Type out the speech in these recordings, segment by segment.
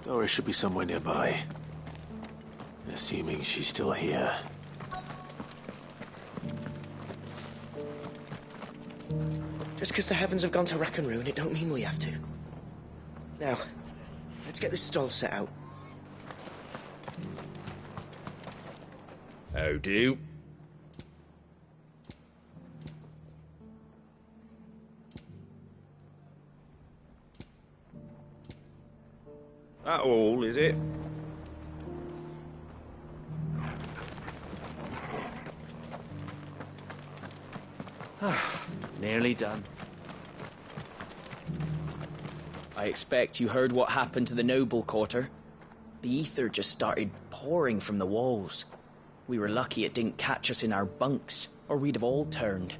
Doris should be somewhere nearby. Assuming she's still here. Just because the heavens have gone to rack and ruin, it don't mean we have to. Now, let's get this stall set out. How do? That all, is it? Nearly done. I expect you heard what happened to the noble quarter. The ether just started pouring from the walls. We were lucky it didn't catch us in our bunks, or we'd have all turned.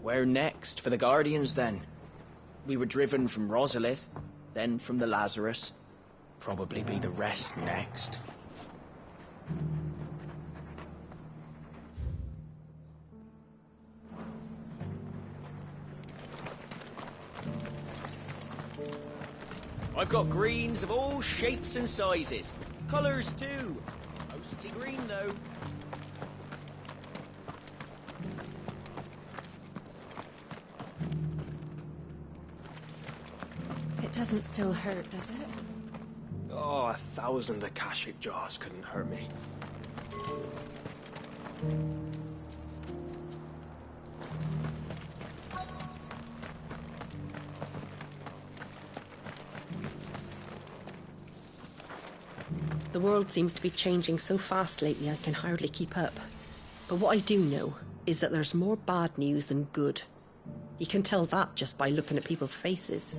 Where next for the Guardians, then? We were driven from Rosalith, then from the Lazarus. Probably be the rest next. I've got greens of all shapes and sizes. Colours too. Mostly green though. It doesn't still hurt, does it? Oh, 1,000 Akashic jars couldn't hurt me. The world seems to be changing so fast lately I can hardly keep up. But what I do know is that there's more bad news than good. You can tell that just by looking at people's faces.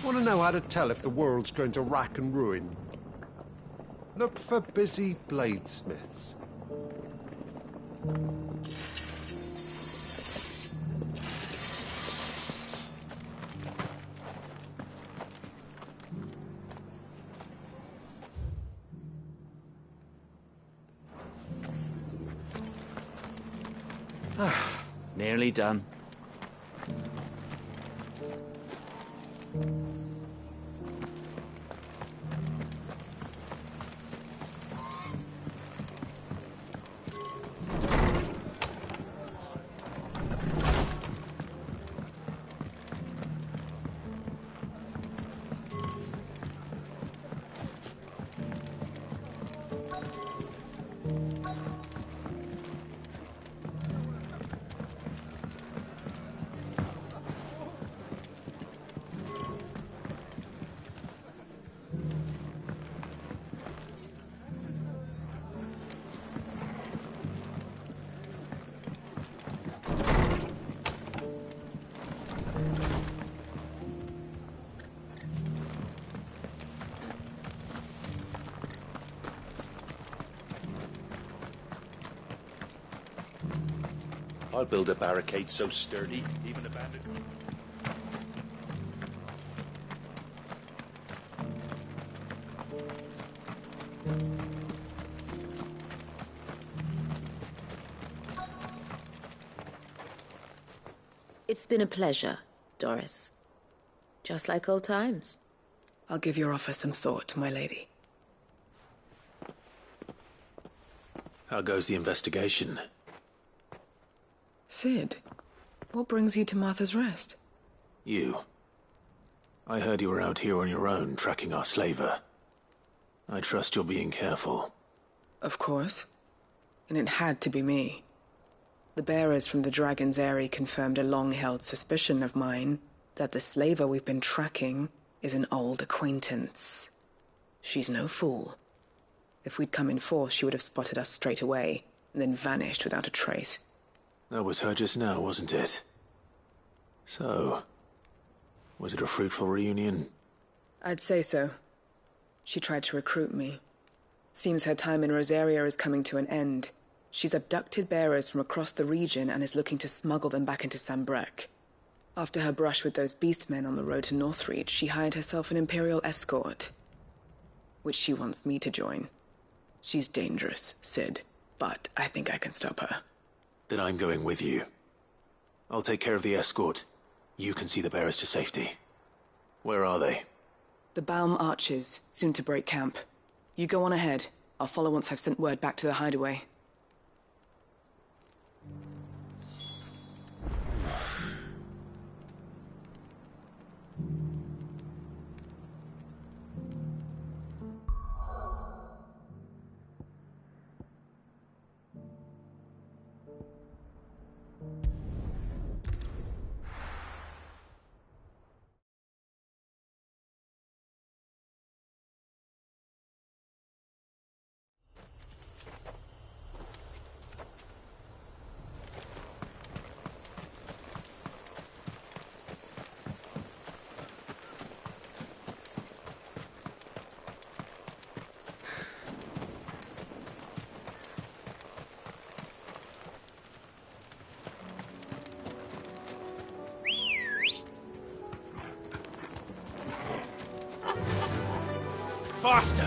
Want to know how to tell if the world's going to rack and ruin? Look for busy bladesmiths. Nearly done. I'll build a barricade so sturdy, even a bandit. It's been a pleasure, Doris. Just like old times. I'll give your offer some thought, my lady. How goes the investigation? Sid, what brings you to Martha's Rest? You. I heard you were out here on your own, tracking our slaver. I trust you're being careful. Of course. and it had to be me. The bearers from the Dragon's Eyrie confirmed a long-held suspicion of mine that the slaver we've been tracking is an old acquaintance. She's no fool. If we'd come in force, she would have spotted us straight away, and then vanished without a trace. That was her just now, wasn't it? So, was it a fruitful reunion? I'd say so. She tried to recruit me. Seems her time in Rosaria is coming to an end. She's abducted bearers from across the region and is looking to smuggle them back into Sambrec. After her brush with those beastmen on the road to Northreach, she hired herself an Imperial escort, which she wants me to join. She's dangerous, Sid, but I think I can stop her. Then I'm going with you. I'll take care of the escort. You can see the bearers to safety. Where are they? The Baum Archers, soon to break camp. You go on ahead. I'll follow once I've sent word back to the hideaway. Faster!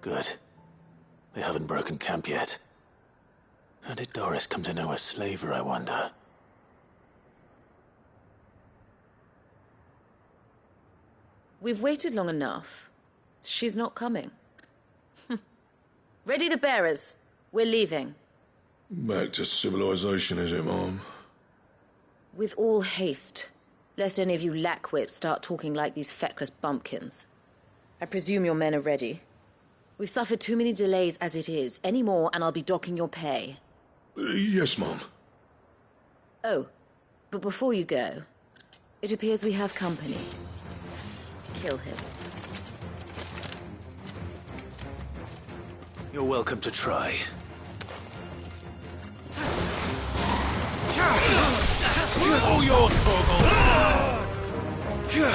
Good. They haven't broken camp yet. How did Doris come to know a slaver, I wonder? We've waited long enough. She's not coming. Ready the bearers. We're leaving. Back to civilization, is it, Mom? With all haste, lest any of you lackwits start talking like these feckless bumpkins. I presume your men are ready. We've suffered too many delays as it is. Any more and I'll be docking your pay. Yes, Mom. Oh, but before you go, it appears we have company. Kill him. You're welcome to try. All yours, Torgal! Kill!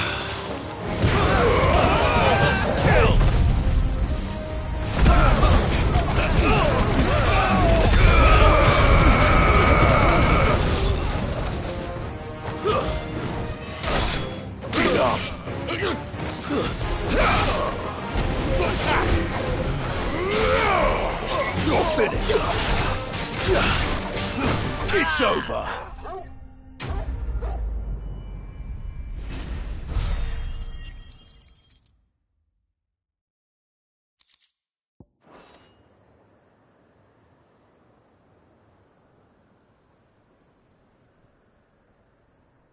You're finished! It's over!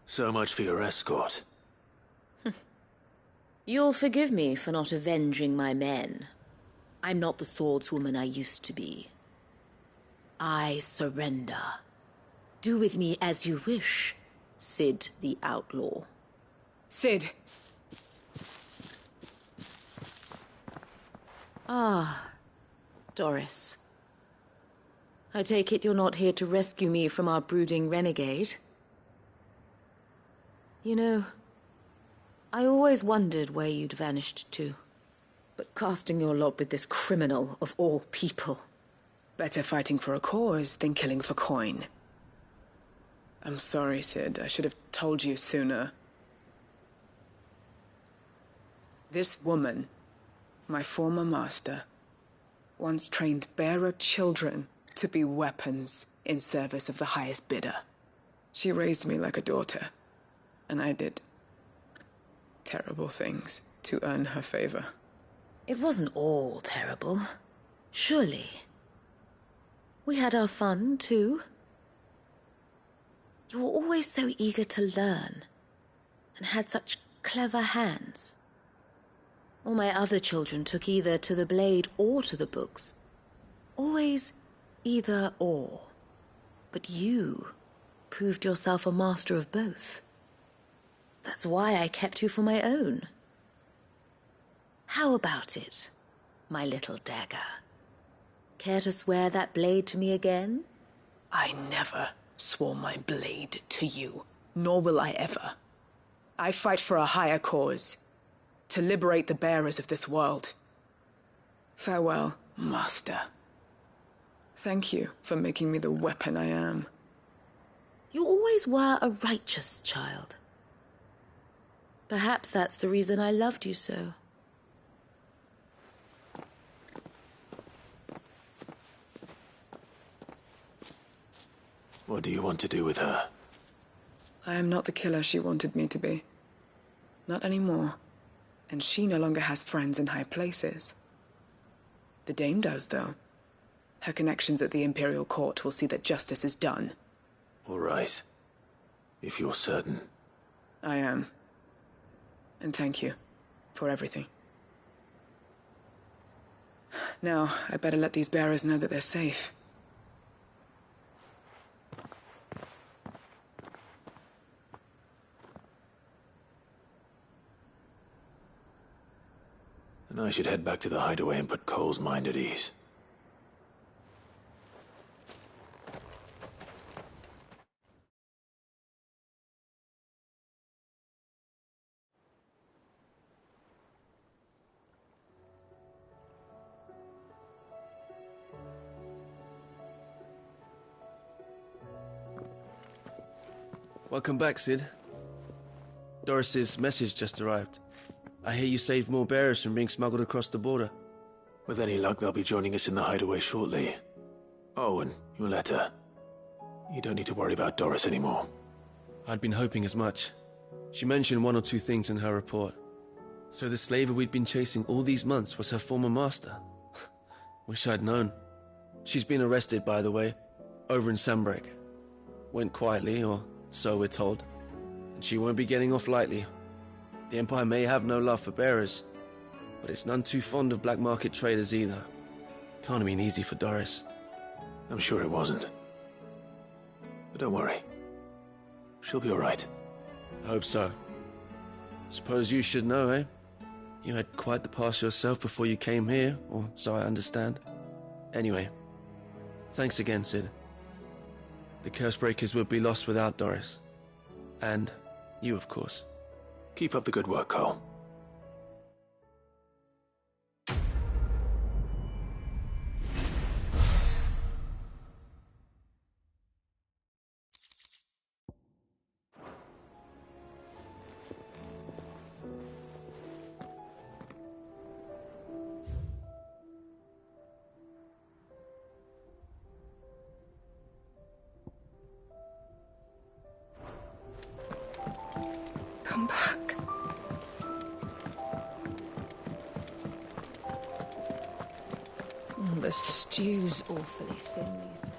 So much for your escort. You'll forgive me for not avenging my men. I'm not the swordswoman I used to be. I surrender. Do with me as you wish, Sid the Outlaw. Sid! Ah, Doris. I take it you're not here to rescue me from our brooding renegade? You know, I always wondered where you'd vanished to. But casting your lot with this criminal of all people. Better fighting for a cause than killing for coin. I'm sorry, Sid. I should have told you sooner. This woman, my former master, once trained bearer children to be weapons in service of the highest bidder. She raised me like a daughter, and I did terrible things to earn her favor. It wasn't all terrible, surely. We had our fun, too. You were always so eager to learn, and had such clever hands. All my other children took either to the blade or to the books. Always either or. But you proved yourself a master of both. That's why I kept you for my own. How about it, my little dagger? Care to swear that blade to me again? I never swore my blade to you, nor will I ever. I fight for a higher cause, to liberate the bearers of this world. Farewell, Master. Thank you for making me the weapon I am. You always were a righteous child. Perhaps that's the reason I loved you so. What do you want to do with her? I am not the killer she wanted me to be. Not anymore. And she no longer has friends in high places. The Dame does, though. Her connections at the Imperial Court will see that justice is done. All right. If you're certain. I am. And thank you for everything. Now, I better let these bearers know that they're safe. And I should head back to the hideaway and put Cole's mind at ease. Welcome back, Sid. Doris's message just arrived. I hear you saved more bearers from being smuggled across the border. With any luck, they'll be joining us in the hideaway shortly. Oh, and your letter. You don't need to worry about Doris anymore. I'd been hoping as much. She mentioned one or two things in her report. So the slaver we'd been chasing all these months was her former master. Wish I'd known. She's been arrested, by the way, over in Sandbreak. Went quietly, or so we're told. And she won't be getting off lightly. The Empire may have no love for bearers, but it's none too fond of black market traders either. Can't have been easy for Doris. I'm sure it wasn't. But don't worry. She'll be all right. I hope so. Suppose you should know, eh? You had quite the past yourself before you came here, or so I understand. Anyway, thanks again, Sid. The Cursebreakers would be lost without Doris. And you, of course. Keep up the good work, Cole. Come back. The stew's awfully thin these days.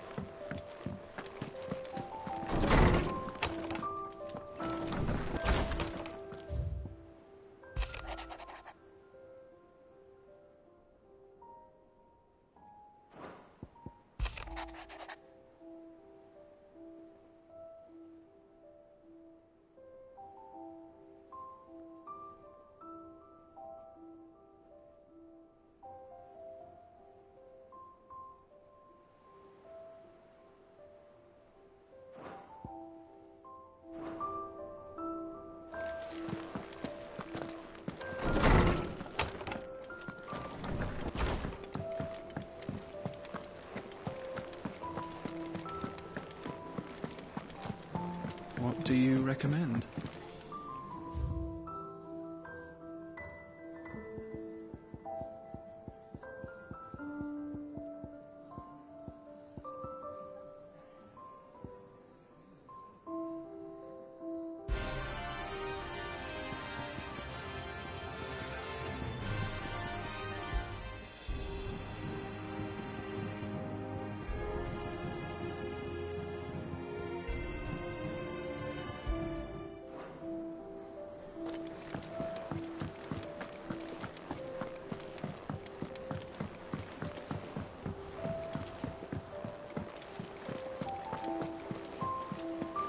do you recommend?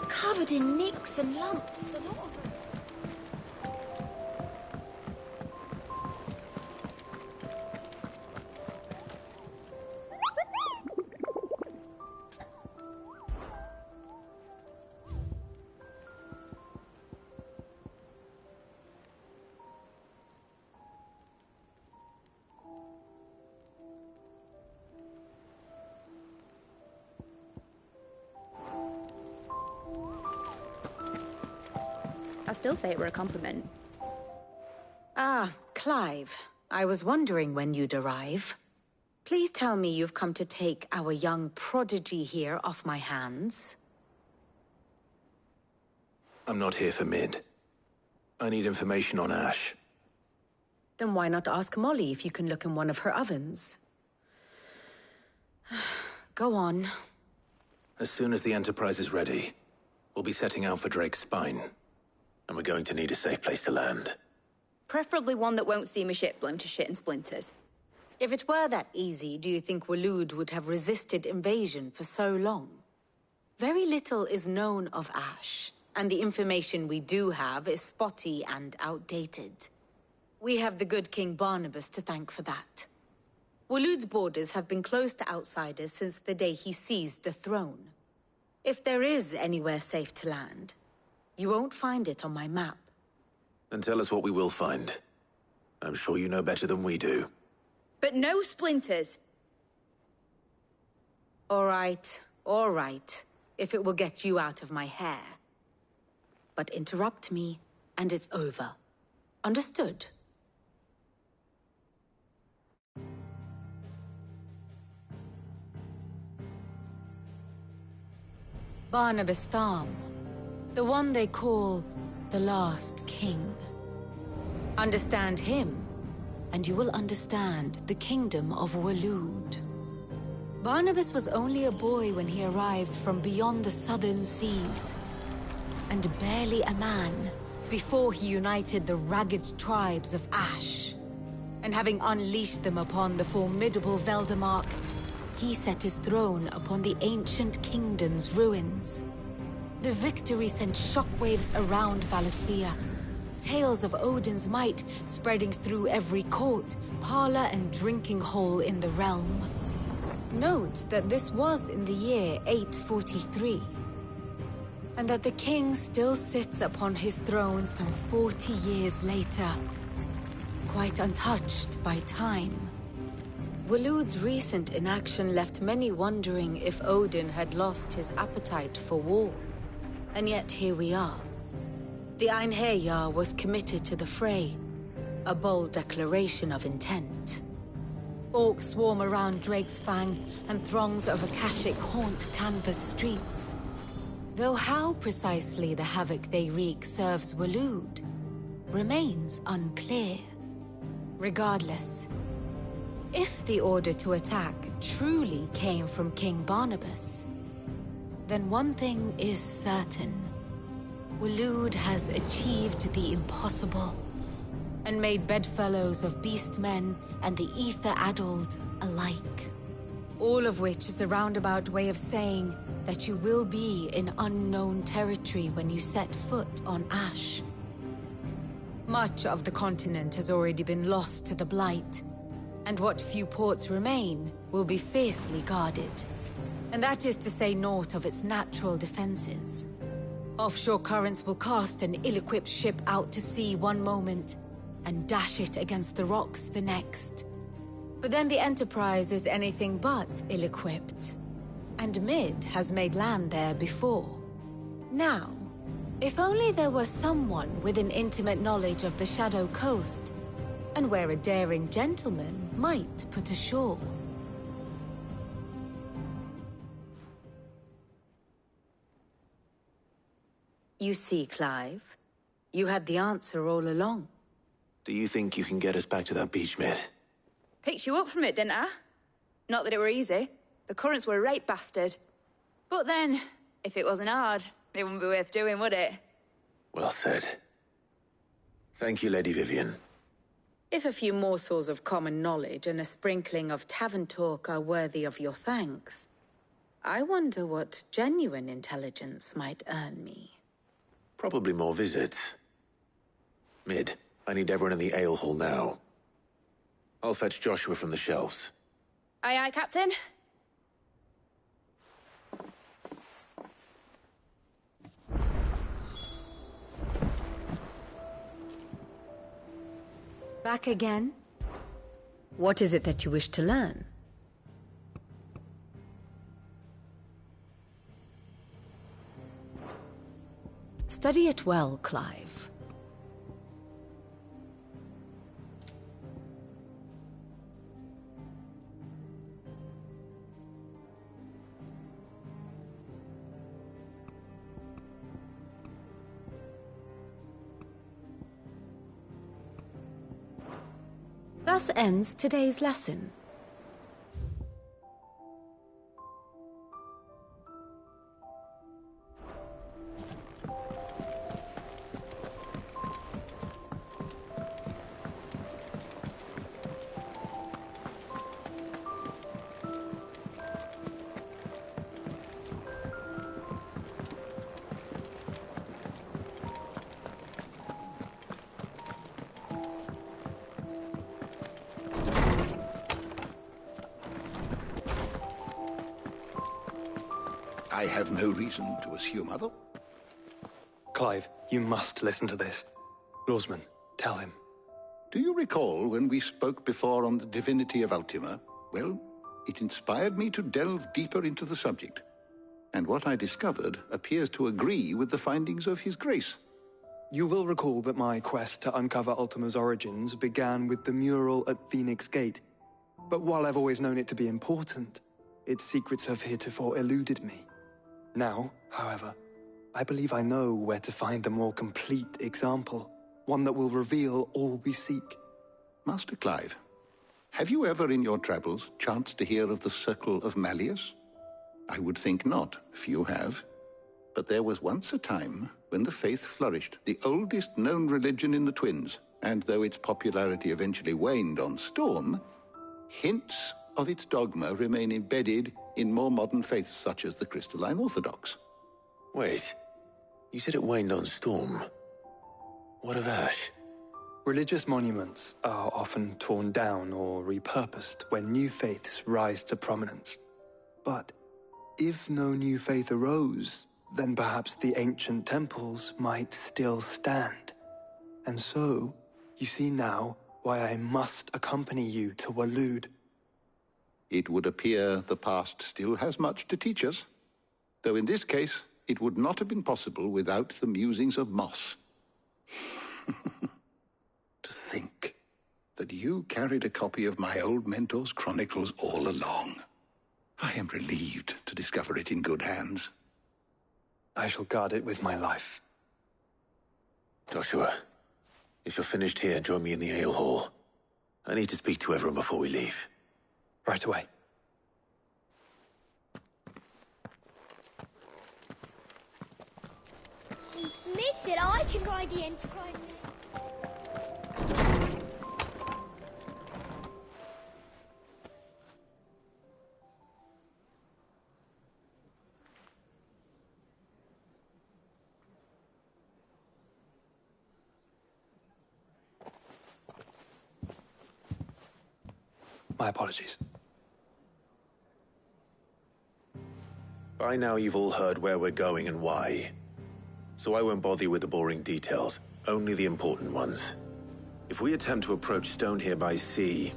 Covered in nicks and lumps, the lot of them. I'll still say it were a compliment. Ah, Clive. I was wondering when you'd arrive. Please tell me you've come to take our young prodigy here off my hands. I'm not here for Mid. I need information on Ash. Then why not ask Molly if you can look in one of her ovens? Go on. As soon as the Enterprise is ready, we'll be setting out for Drake's Spine. And we're going to need a safe place to land. Preferably one that won't see my ship blown to shit and splinters. If it were that easy, do you think Waloed would have resisted invasion for so long? Very little is known of Ash, and the information we do have is spotty and outdated. We have the good King Barnabas to thank for that. Waloed's borders have been closed to outsiders since the day he seized the throne. If there is anywhere safe to land, you won't find it on my map. Then tell us what we will find. I'm sure you know better than we do. But no splinters! All right, if it will get you out of my hair. But interrupt me, and it's over. Understood? Barnabas Tham. The one they call the Last King. Understand him, and you will understand the kingdom of Waloed. Barnabas was only a boy when he arrived from beyond the southern seas, and barely a man before he united the ragged tribes of Ash. And having unleashed them upon the formidable Veldamark, he set his throne upon the ancient kingdom's ruins. The victory sent shockwaves around Valisthea. Tales of Odin's might spreading through every court, parlor, and drinking hole in the realm. Note that this was in the year 843, and that the king still sits upon his throne some 40 years later, quite untouched by time. Waloed's recent inaction left many wondering if Odin had lost his appetite for war. And yet here we are. The Einherjar was committed to the fray, a bold declaration of intent. Orcs swarm around Drake's Fang, and throngs of Akashic haunt Canvas streets. Though how precisely the havoc they wreak serves Waloed remains unclear. Regardless, if the order to attack truly came from King Barnabas, then one thing is certain. Waloed has achieved the impossible, and made bedfellows of beastmen and the ether-addled alike. All of which is a roundabout way of saying that you will be in unknown territory when you set foot on Ash. Much of the continent has already been lost to the Blight, and what few ports remain will be fiercely guarded. And that is to say naught of its natural defenses. Offshore currents will cast an ill-equipped ship out to sea one moment, and dash it against the rocks the next. But then the Enterprise is anything but ill-equipped. And Mid has made land there before. Now, If only there were someone with an intimate knowledge of the Shadow Coast, and where a daring gentleman might put ashore. You see, Clive, you had the answer all along. Do you think you can get us back to that beach, mate? Picked you up from it, didn't I? Not that it were easy. The currents were a right bastard. But then, if it wasn't hard, it wouldn't be worth doing, would it? Well said. Thank you, Lady Vivian. If a few morsels of common knowledge and a sprinkling of tavern talk are worthy of your thanks, I wonder what genuine intelligence might earn me. Probably more visits. Mid, I need everyone in the ale hall now. I'll fetch Joshua from the shelves. Aye, aye, Captain. Back again? What is it that you wish to learn? Study it well, Clive. Thus ends today's lesson. I have no reason to assume other. Clive, you must listen to this. Lawsman, tell him. Do you recall when we spoke before on the divinity of Ultima? Well, it inspired me to delve deeper into the subject. And what I discovered appears to agree with the findings of His Grace. You will recall that my quest to uncover Ultima's origins began with the mural at Phoenix Gate. But while I've always known it to be important, its secrets have heretofore eluded me. Now, however, I believe I know where to find the more complete example, one that will reveal all we seek. Master Clive, have you ever in your travels chanced to hear of the Circle of Malleus? I would think not, if you have. But there was once a time when the faith flourished, the oldest known religion in the Twins, and though its popularity eventually waned on Storm, hints of its dogma remain embedded in more modern faiths such as the Crystalline Orthodox. Wait, you said it waned on Storm. What of Ash? Religious monuments are often torn down or repurposed when new faiths rise to prominence. But if no new faith arose, then perhaps the ancient temples might still stand. And so, you see now why I must accompany you to Waloed. It would appear the past still has much to teach us, though in this case, it would not have been possible without the musings of Moss. To think that you carried a copy of my old mentor's chronicles all along. I am relieved to discover it in good hands. I shall guard it with my life. Joshua, if you're finished here, join me in the ale hall. I need to speak to everyone before we leave. Right away. Mid said I can guide the Enterprise. My apologies. By now you've all heard where we're going and why. So I won't bother you with the boring details, only the important ones. If we attempt to approach Stone here by sea,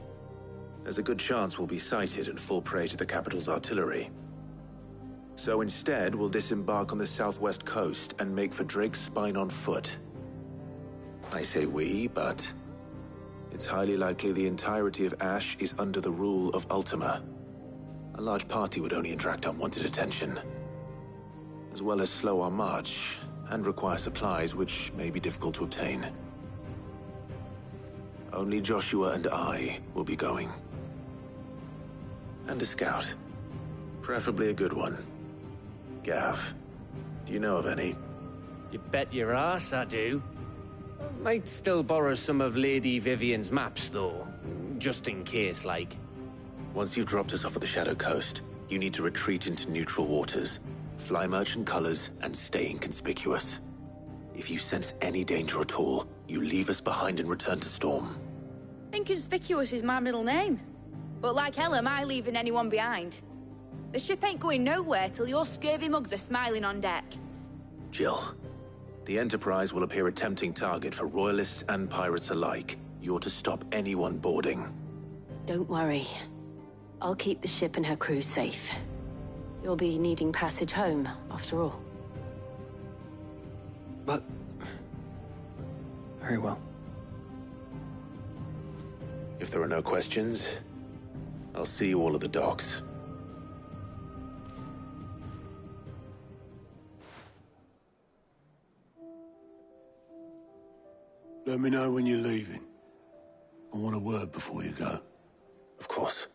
there's a good chance we'll be sighted and fall prey to the capital's artillery. So instead, we'll disembark on the southwest coast and make for Drake's Spine on foot. I say we, but it's highly likely the entirety of Ash is under the rule of Ultima. A large party would only attract unwanted attention, as well as slow our march and require supplies which may be difficult to obtain. Only Joshua and I will be going. And a scout. Preferably a good one. Gav, do you know of any? You bet your ass I do. Might still borrow some of Lady Vivian's maps, though. Just in case, like. Once you've dropped us off at the Shadow Coast, you need to retreat into neutral waters, fly merchant colors, and stay inconspicuous. If you sense any danger at all, you leave us behind and return to Storm. Inconspicuous is my middle name. But like hell am I leaving anyone behind. The ship ain't going nowhere till your scurvy mugs are smiling on deck. Jill, the Enterprise will appear a tempting target for royalists and pirates alike. You're to stop anyone boarding. Don't worry. I'll keep the ship and her crew safe. You'll be needing passage home, after all. But... very well. If there are no questions, I'll see you all at the docks. Let me know when you're leaving. I want a word before you go. Of course.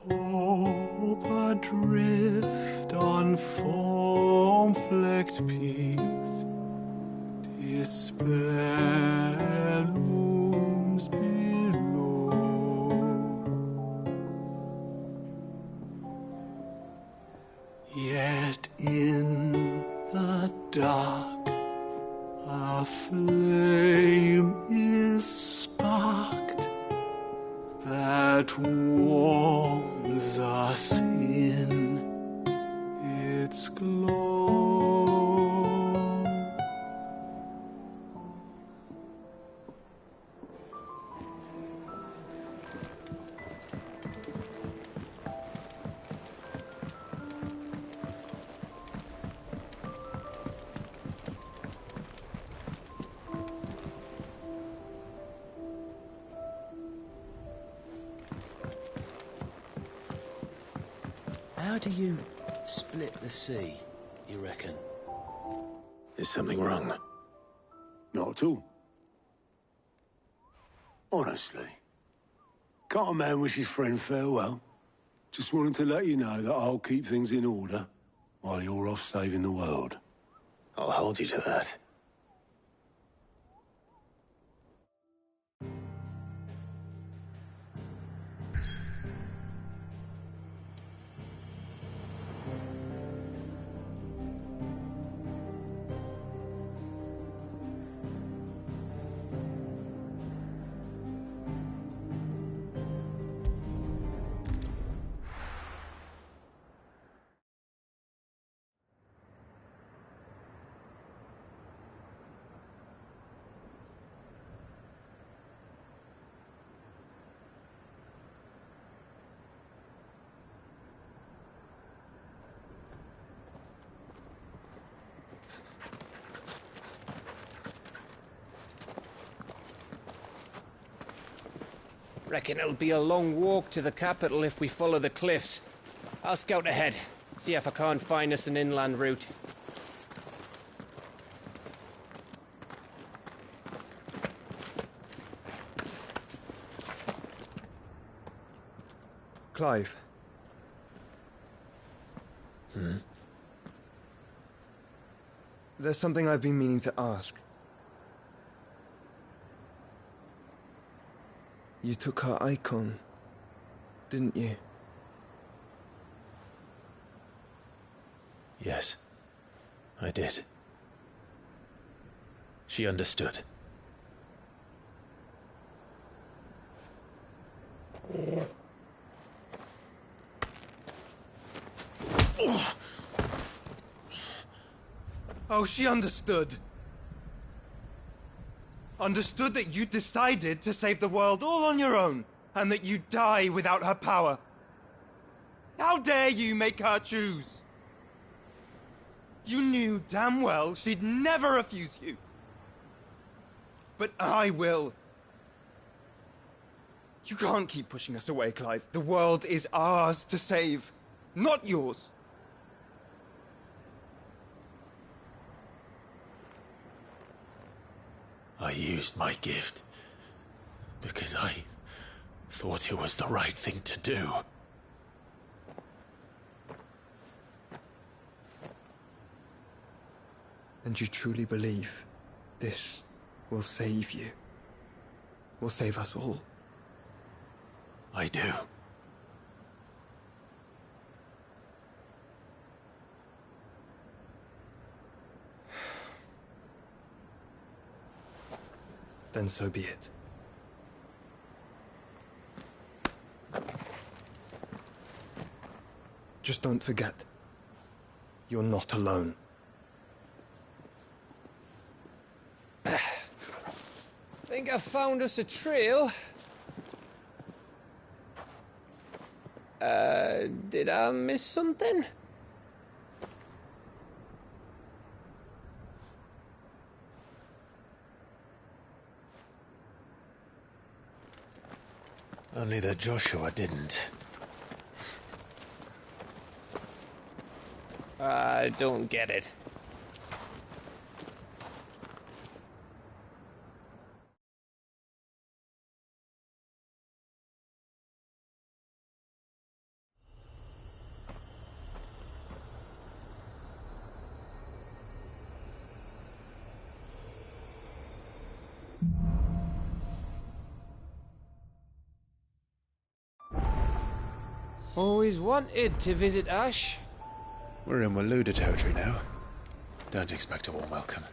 Hope adrift on foam-flecked peaks, despair looms below. Yet in the dark, a flame is sparked that warms us in its glow. How do you split the sea, you reckon? Is something wrong? Not at all. Honestly. Can't a man wish his friend farewell? Just wanted to let you know that I'll keep things in order while you're off saving the world. I'll hold you to that. Reckon it'll be a long walk to the capital if we follow the cliffs. I'll scout ahead, see if I can't find us an inland route. Clive. There's something I've been meaning to ask. You took her icon, didn't you? Yes, I did. She understood. Oh, she understood. Understood that you decided to save the world all on your own, and that you'd die without her power. How dare you make her choose? You knew damn well she'd never refuse you. But I will. You can't keep pushing us away, Clive. The world is ours to save, not yours. I used my gift because I thought it was the right thing to do. And you truly believe this will save you? Will save us all? I do. Then so be it. Just don't forget, you're not alone. Think I found us a trail. Did I miss something? Only that Joshua didn't. I don't get it. Always wanted to visit Ash. We're in Waluda territory now. Don't expect a warm welcome.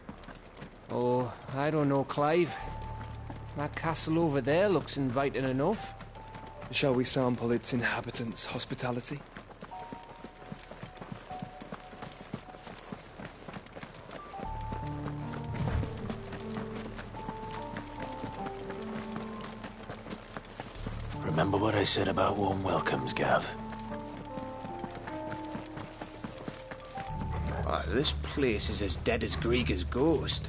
Oh, I don't know, Clive. That castle over there looks inviting enough. Shall we sample its inhabitants' hospitality? Remember what I said about warm welcomes, Gav? This place is as dead as Grieger's ghost.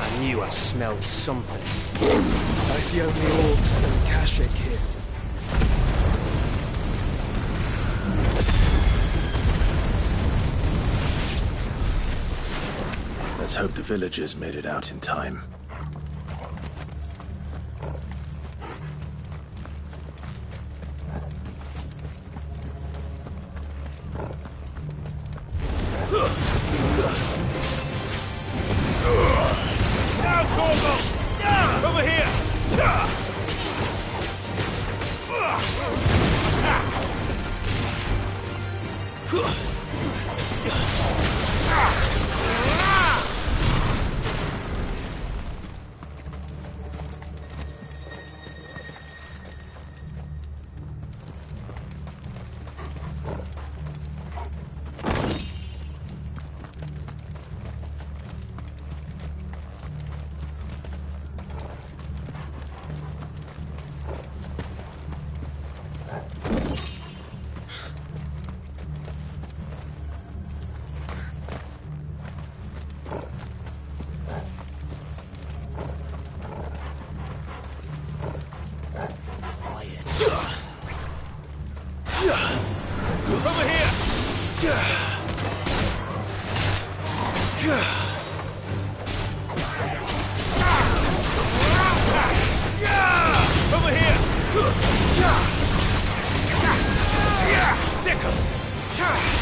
I knew I smelled something. I see only orcs and Kashik here. Let's hope the villagers made it out in time. Now, Torgal! Over here! Over here! Over here! Sick 'em! Get him!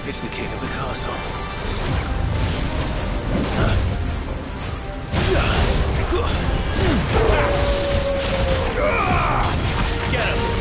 It's the king of the castle. Get him!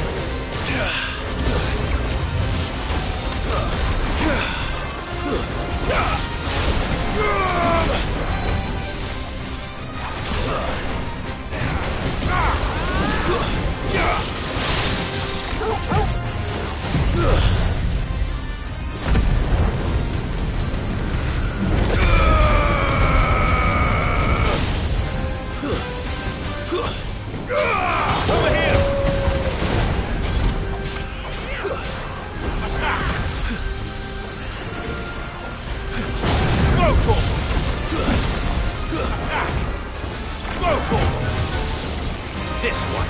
This one.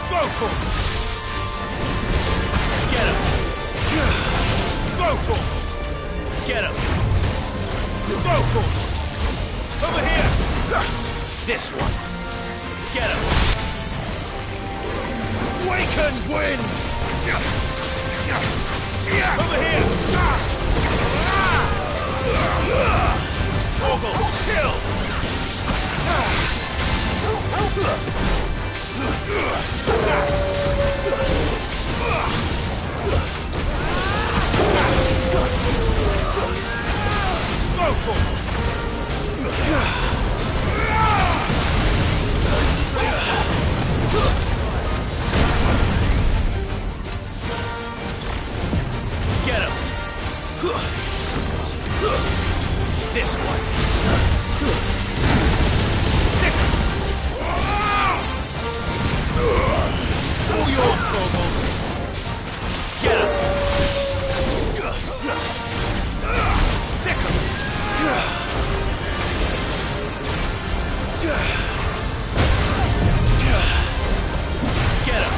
Go for it. Get him. Go for it. Get him. Go for it. Over here. This one. Get him. Waken winds. Over here. Ogle, kill! Go for it! Get him! This one. All yours, Torgal. Get him. Sick him. Get him.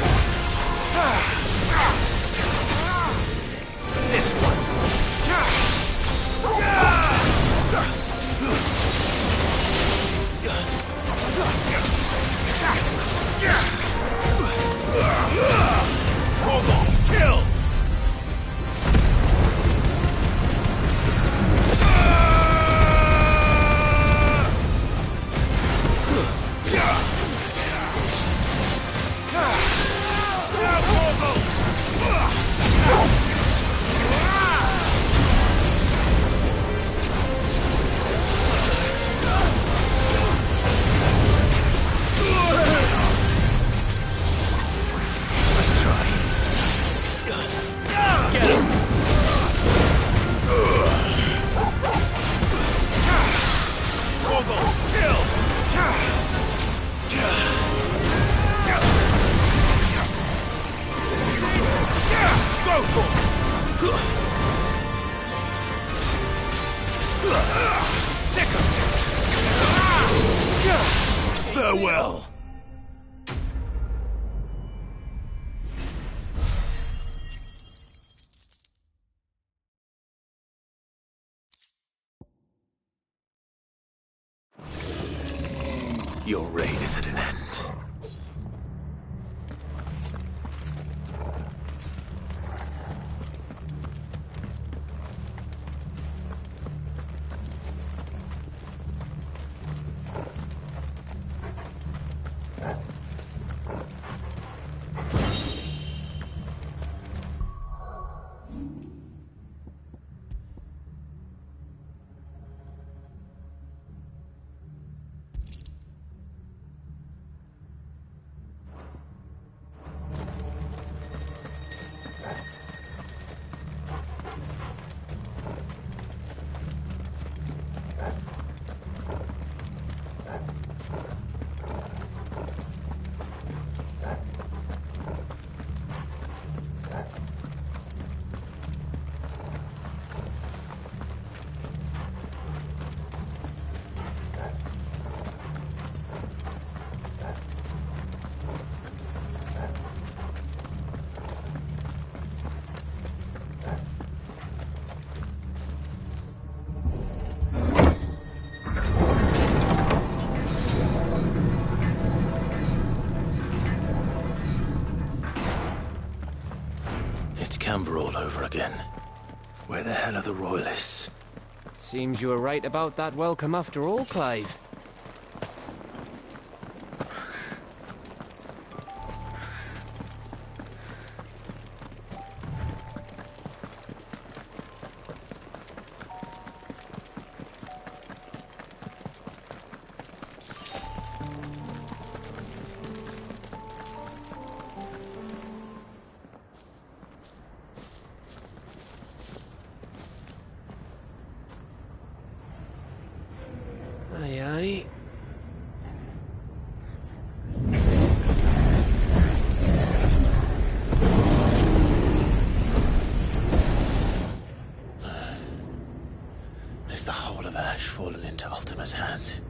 Your reign is at an end. Camber all over again. Where the hell are the Royalists? Seems you were right about that welcome after all, Clive. Aye, aye. Is the whole of Ash fallen into Ultima's hands?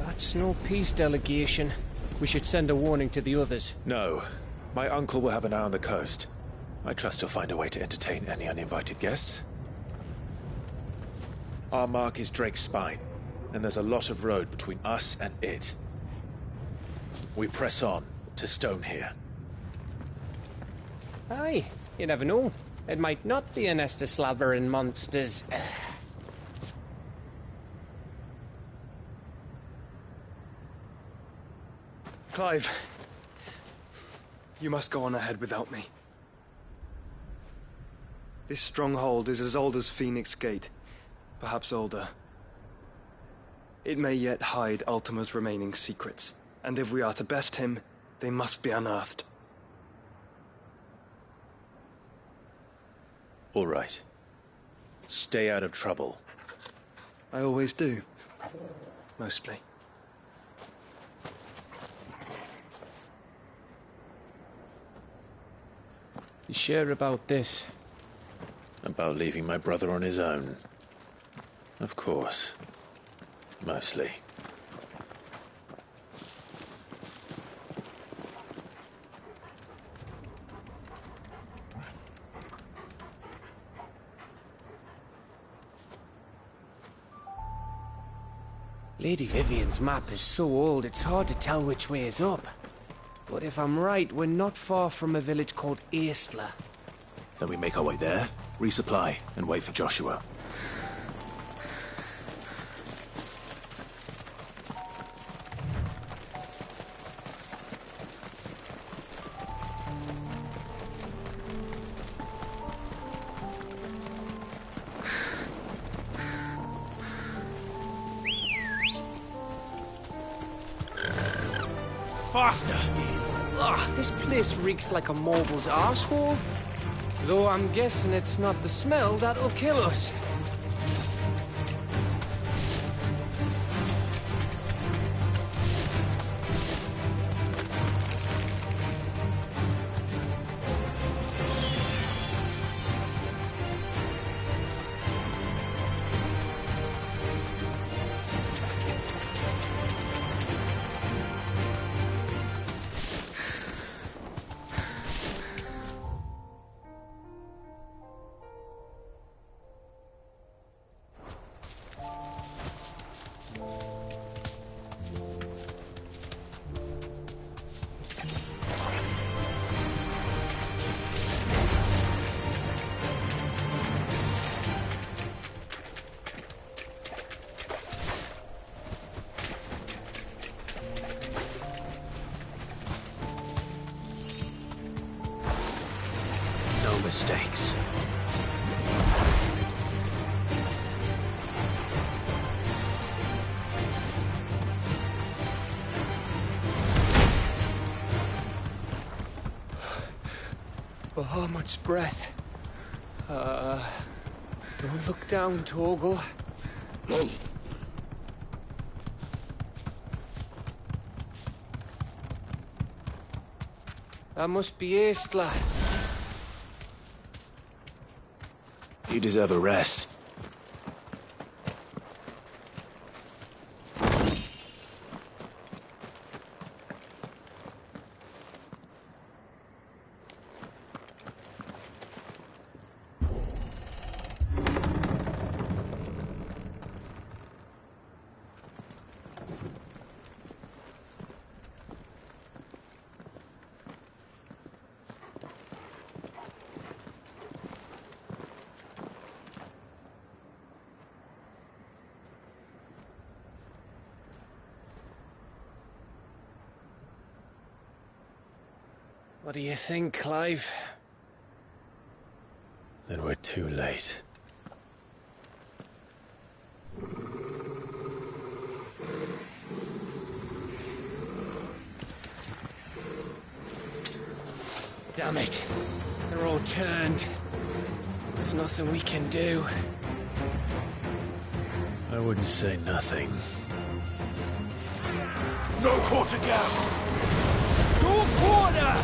That's no peace delegation. We should send a warning to the others. No. My uncle will have an eye on the coast. I trust he'll find a way to entertain any uninvited guests. Our mark is Drake's Spine, and there's a lot of road between us and it. We press on to Stone here. Aye, you never know. It might not be a nest of slavering monsters. Clive, you must go on ahead without me. This stronghold is as old as Phoenix Gate, perhaps older. It may yet hide Ultima's remaining secrets, and if we are to best him, they must be unearthed. All right. Stay out of trouble. I always do. Mostly. You sure about this? About leaving my brother on his own. Of course. Mostly. Lady Vivian's map is so old it's hard to tell which way is up. But if I'm right, we're not far from a village called Aistla. Then we make our way there, resupply, and wait for Joshua. Faster! Ugh, this place reeks like a mobile's arsehole. Though I'm guessing it's not the smell that'll kill us. mistakes. Bahamut's breath. Don't look down, Torgal. That must be Aistla. You deserve a rest. What do you think, Clive? Then we're too late. Damn it. They're all turned. There's nothing we can do. I wouldn't say nothing. No quarter gap! No quarter!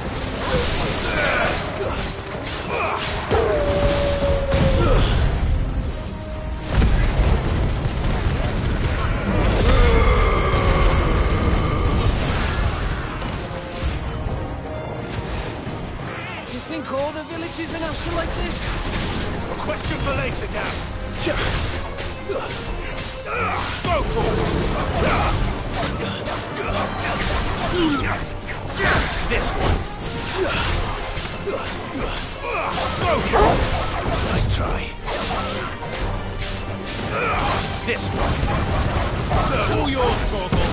You think all the villages in Asher like this? A question for later, Gap. Go for this one. Nice try. This one. All yours, Torgal.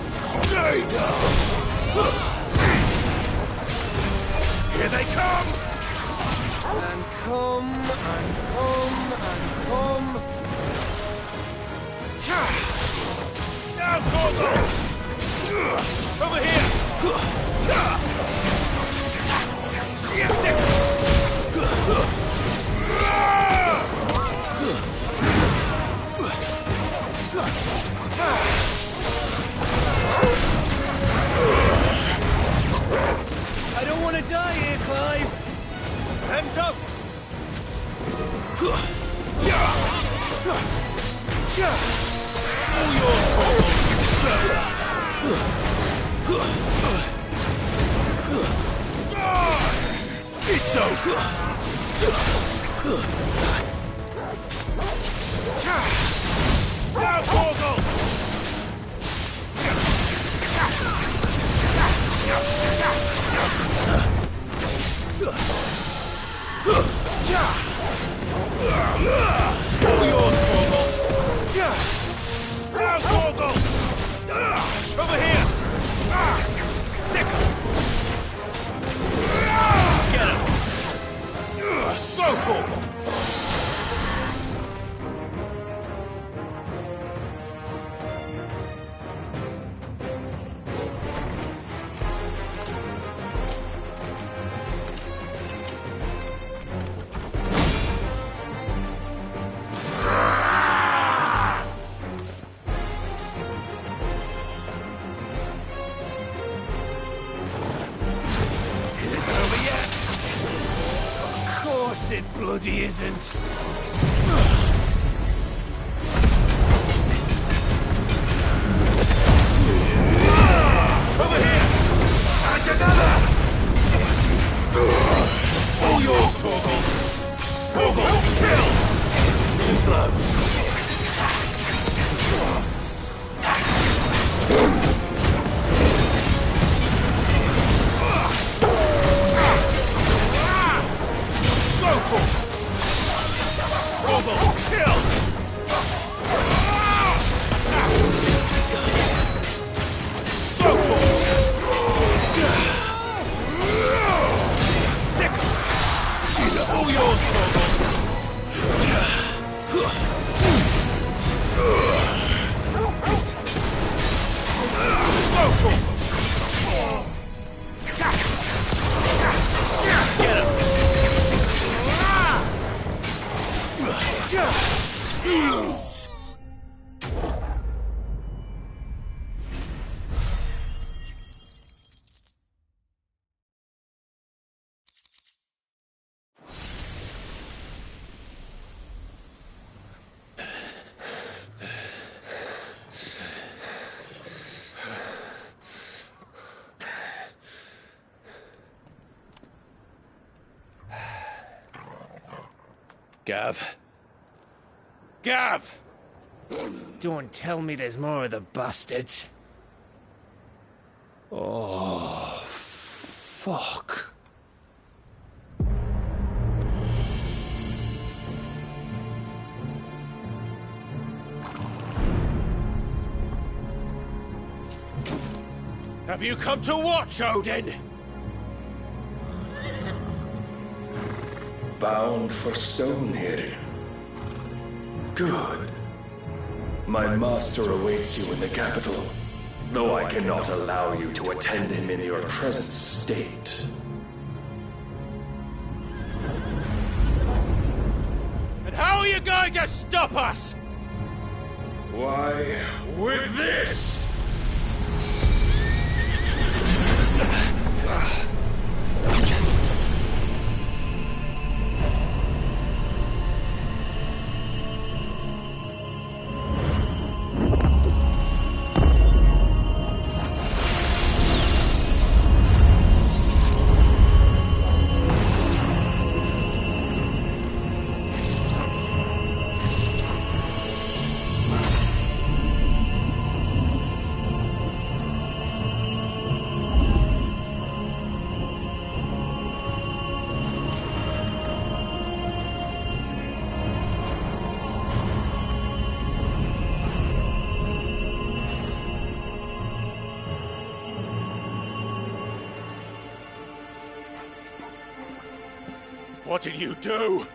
Stay down. Here they come. And come, and come, and come. Now, Torgal. Over here. I don't want to die here, Clive. Then don't. All yours, Torgal. It's over. Now, Torgal. All yours, Torgal. Now, Torgal. Over here. Sickle. Get him. Go, Torgal. It bloody isn't. Over here! And another! All yours, Torgal. Torgal, kill! Too slow. Go, Torgal! Torgal, kill! Go, Torgal! Gav? Gav! Don't tell me there's more of the bastards. Oh, fuck. Have you come to watch, Odin? Bound for Stonehill. Good. My master awaits you in the capital, though I cannot allow you to attend him in your present state. And how are you going to stop us? Why, with this! What did you do?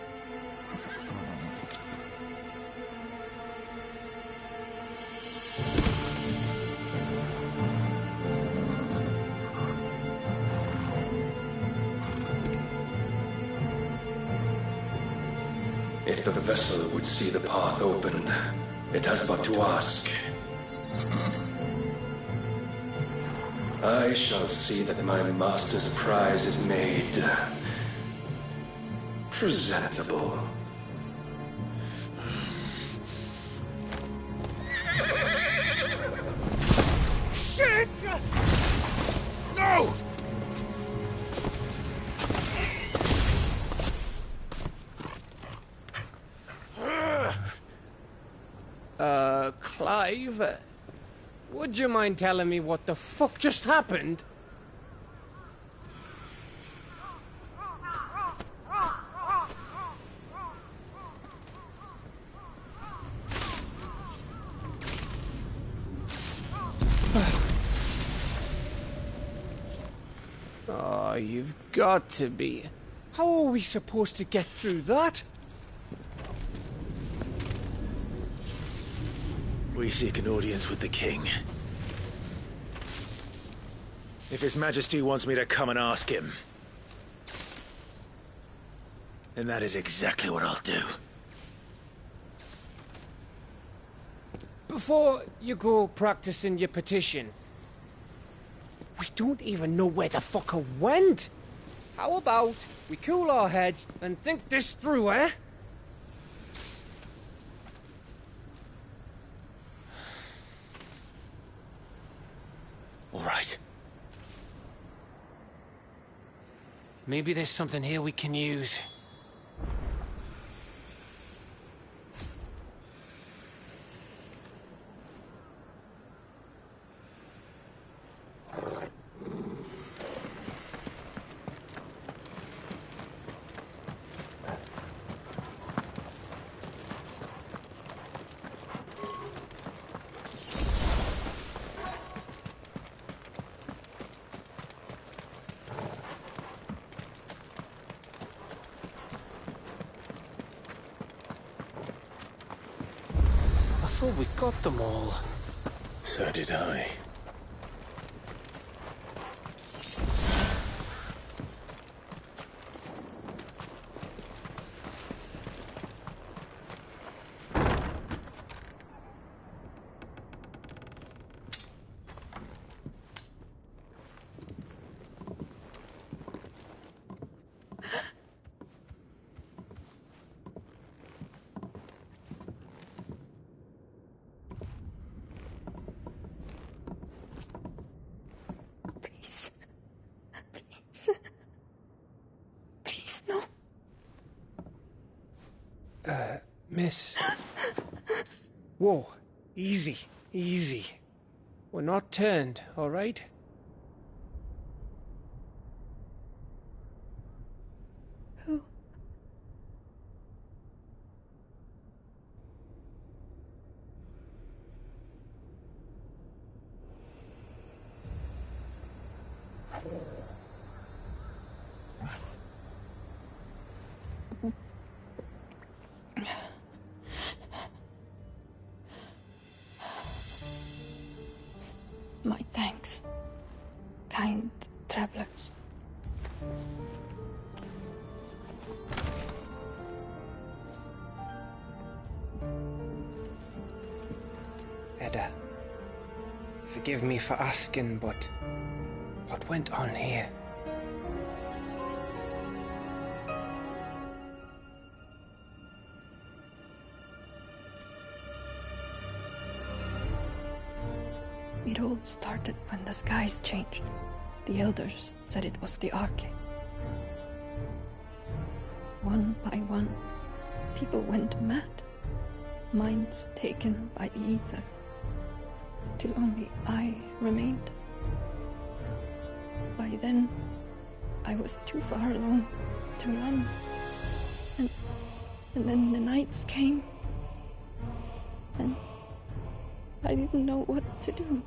If the vessel would see the path opened, it has but to ask. I shall see that my master's prize is made presentable. Shit! No! Clive, would you mind telling me what the fuck just happened? Oh, you've got to be. How are we supposed to get through that? We seek an audience with the king. If His Majesty wants me to come and ask him, then that is exactly what I'll do. Before you go practicing your petition, we don't even know where the fucker went. How about we cool our heads and think this through, eh? All right. Maybe there's something here we can use. I thought we got them all. So did I. Miss. Whoa. Easy. Easy. We're not turned, all right? Who? My thanks, kind travelers. Edda, forgive me for asking, but what went on here? It all started when the skies changed. The elders said it was the Arche. One by one, people went mad. Minds taken by the ether. Till only I remained. By then, I was too far along to run. And then the nights came. And I didn't know what to do.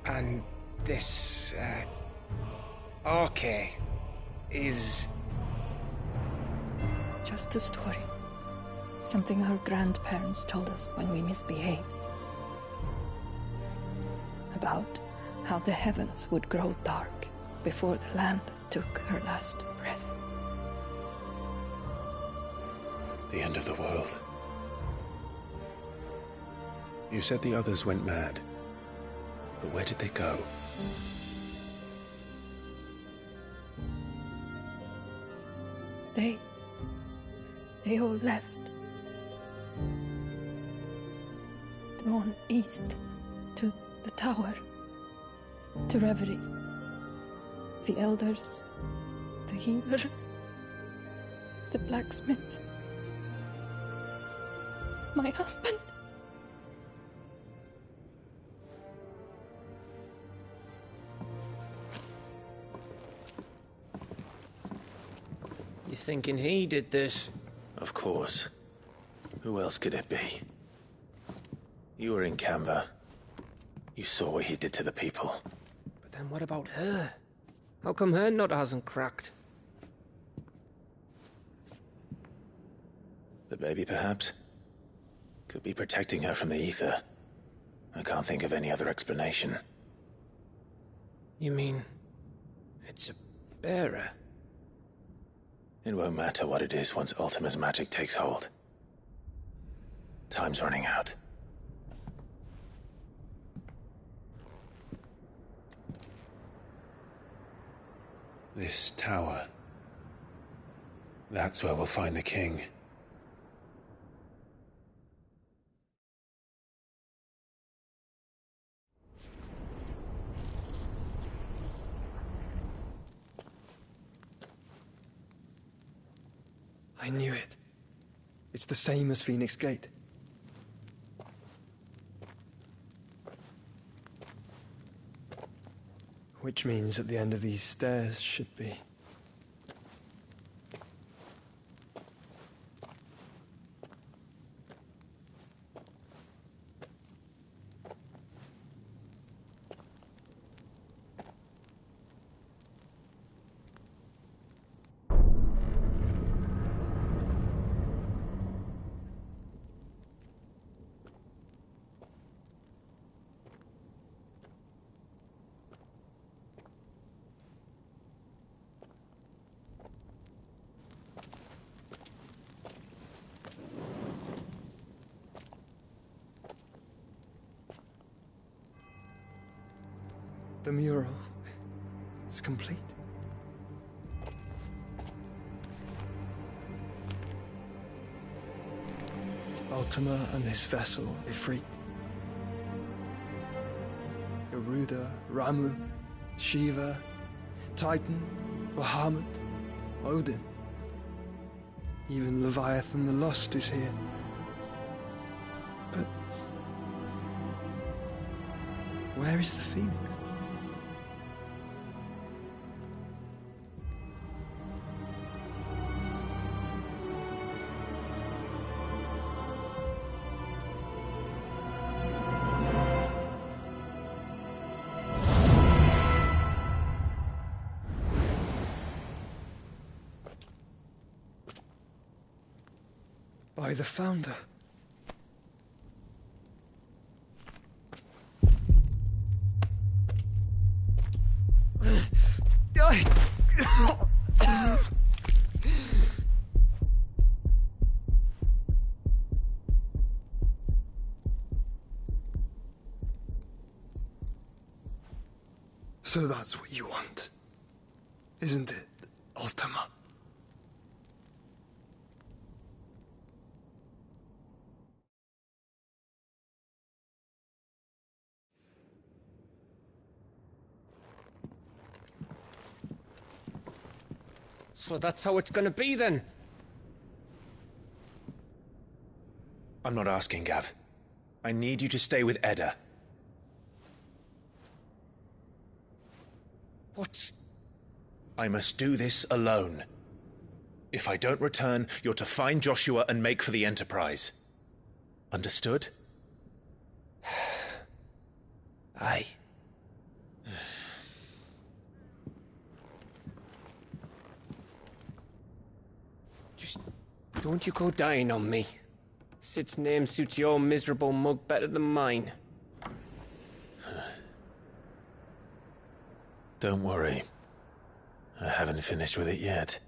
And this, Arche is... Just a story. Something our grandparents told us when we misbehaved. About how the heavens would grow dark before the land took her last breath. The end of the world. You said the others went mad. But where did they go? They all left. Drawn east to the tower, to Reverie. The elders, the healer, the blacksmith, my husband. You thinking he did this? Of course. Who else could it be? You were in Canva. You saw what he did to the people. But then what about her? How come her nut hasn't cracked? The baby, perhaps? Could be protecting her from the ether. I can't think of any other explanation. You mean... it's a bearer? It won't matter what it is once Ultima's magic takes hold. Time's running out. This tower. That's where we'll find the king. I knew it. It's the same as Phoenix Gate. Which means at the end of these stairs should be... The mural is complete. Ultima and his vessel, Ifrit. Garuda, Ramu, Shiva, Titan, Bahamut, Odin. Even Leviathan the Lost is here. But where is the Phoenix? By the Founder. So that's what you want, isn't it, Ultima? So that's how it's gonna be then? I'm not asking, Gav. I need you to stay with Edda. What? I must do this alone. If I don't return, you're to find Joshua and make for the Enterprise. Understood? Aye. Just don't you go dying on me. Sid's name suits your miserable mug better than mine. Don't worry. I haven't finished with it yet.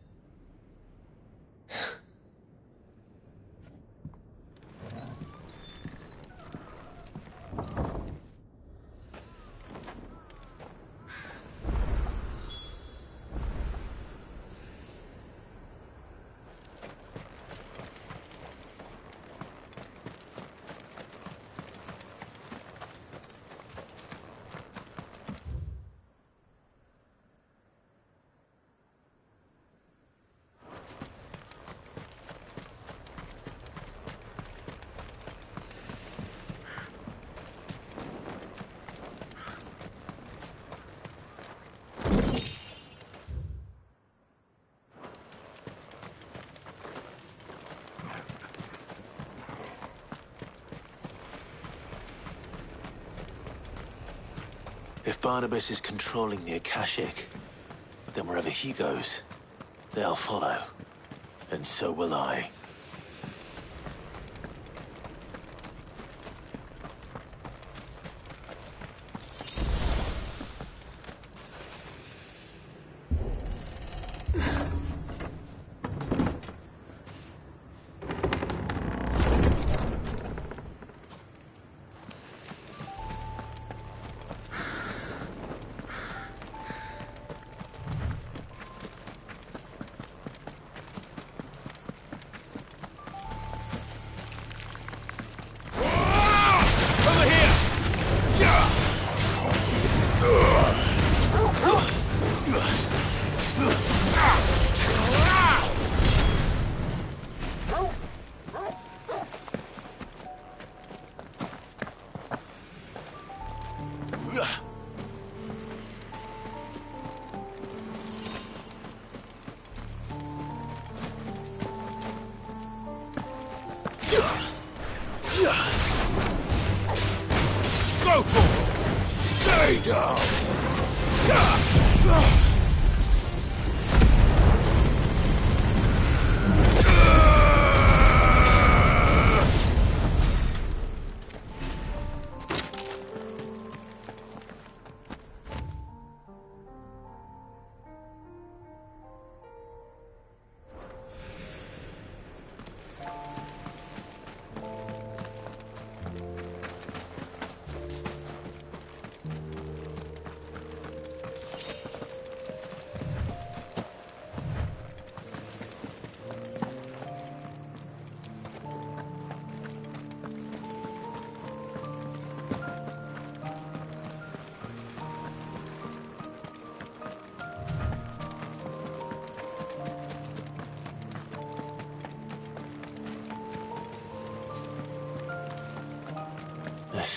If Barnabas is controlling the Akashic, then wherever he goes, they'll follow. And so will I. Go for it! Stay down!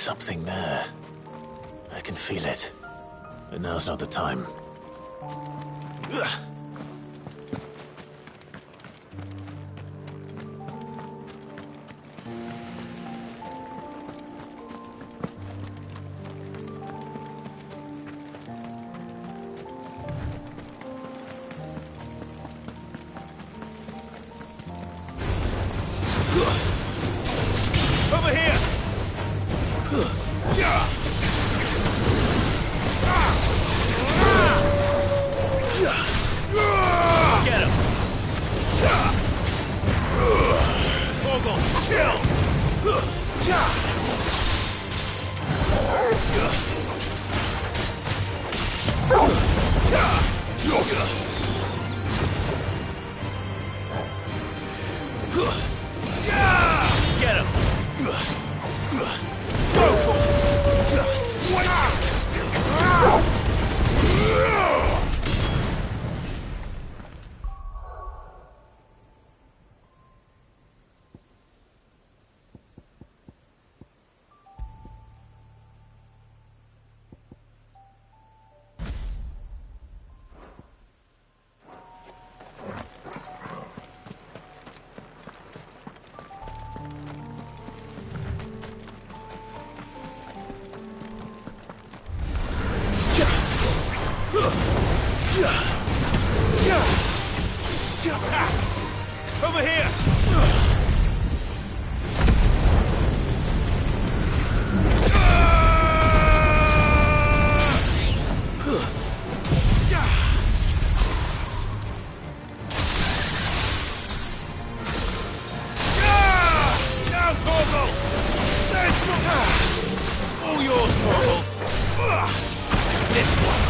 something there. I can feel it. But now's not the time. Ugh. Over here! Get him! Torgal, kill! Get him! Over here! Now, Torgal! All yours, Torgal! This one!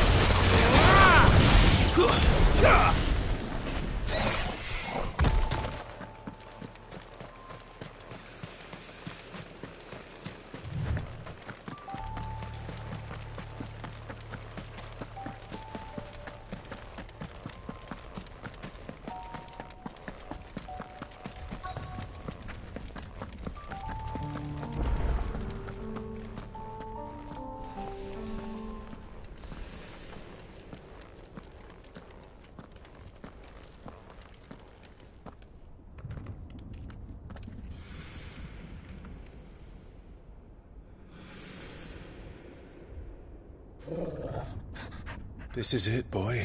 This is it, boy.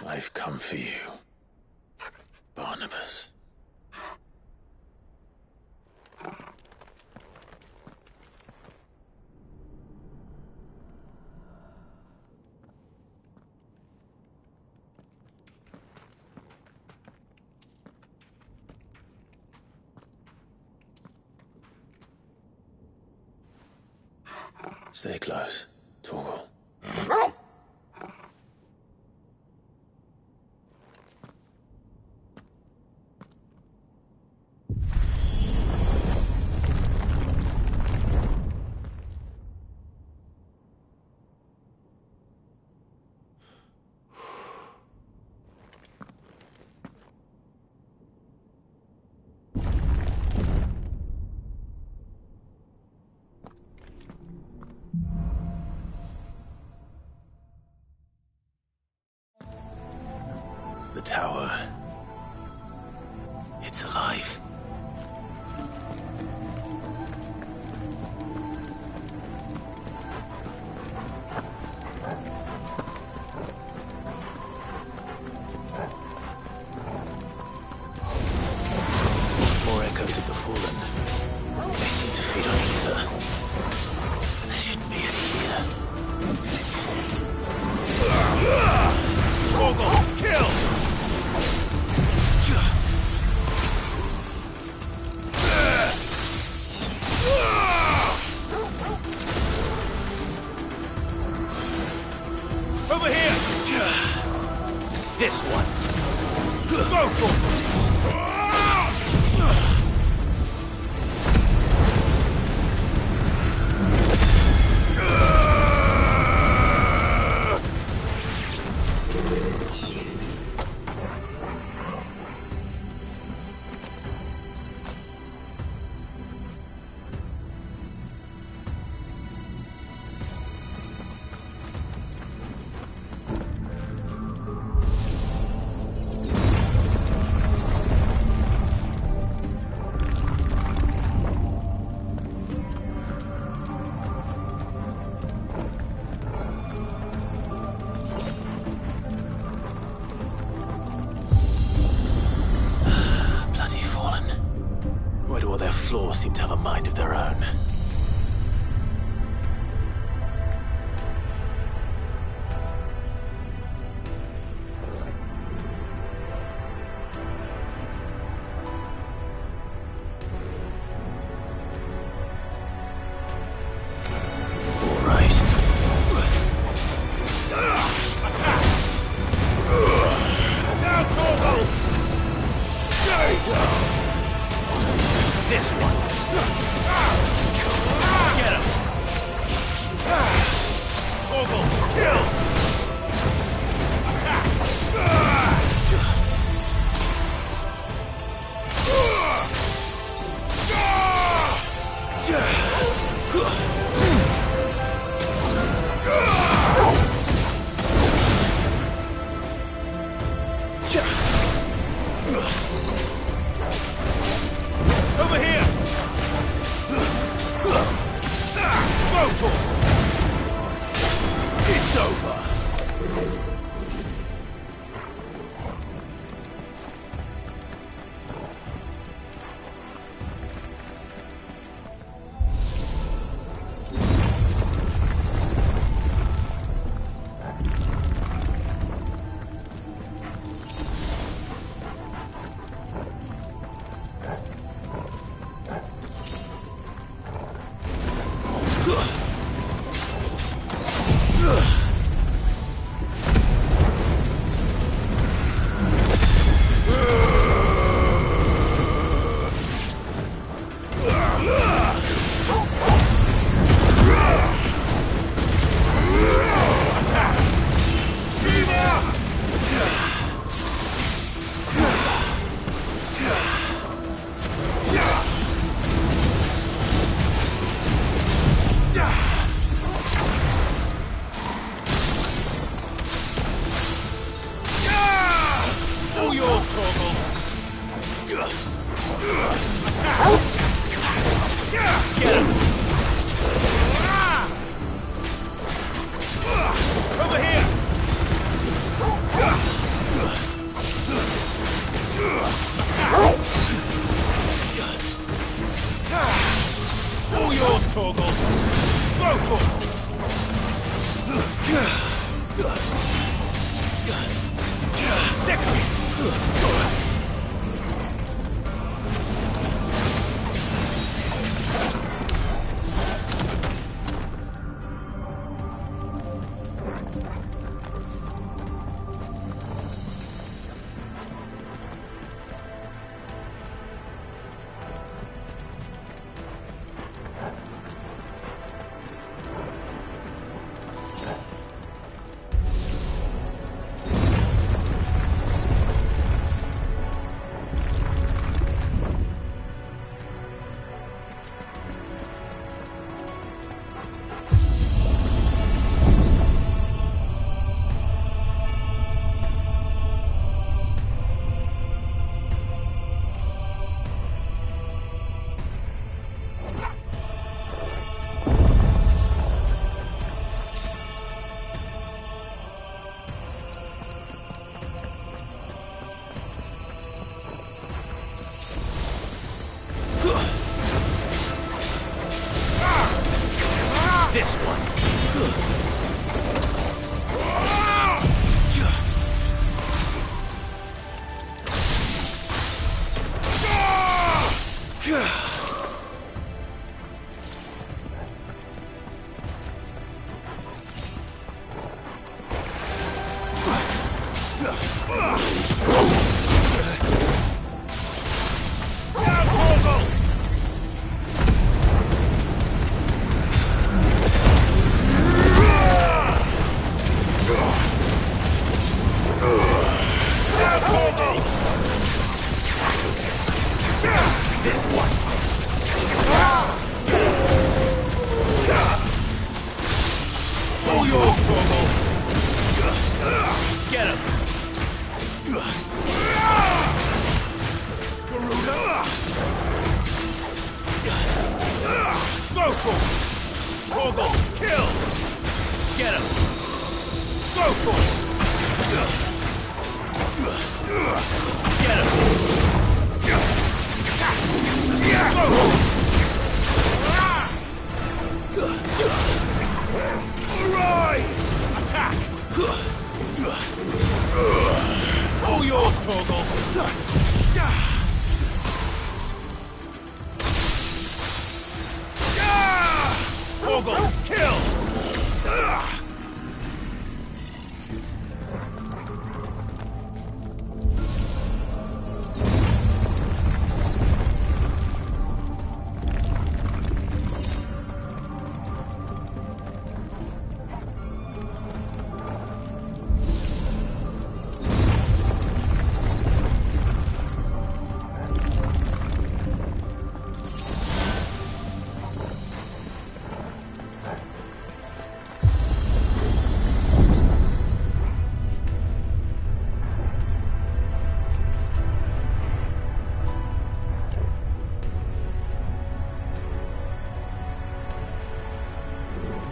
I've come for you, Barnabas. Stay close, Torgal. The tower. It's alive. More echoes of the fallen. They seem to feed on ether. There shouldn't be any here. Torgal, kill! Over here! This one! Go, Torgal! Their flaws seem to have a mind of their own. All right. Attack! Now, Torgal! Stay down! This one. Get him. Torgal, kill. Attack. Over here! Go, it's over!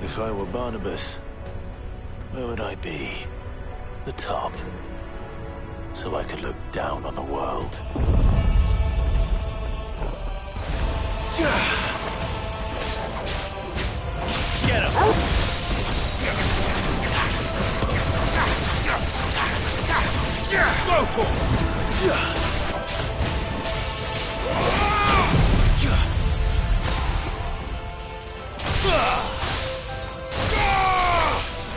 If I were Barnabas, where would I be? The top. So I could look down on the world. Get him! Go for it!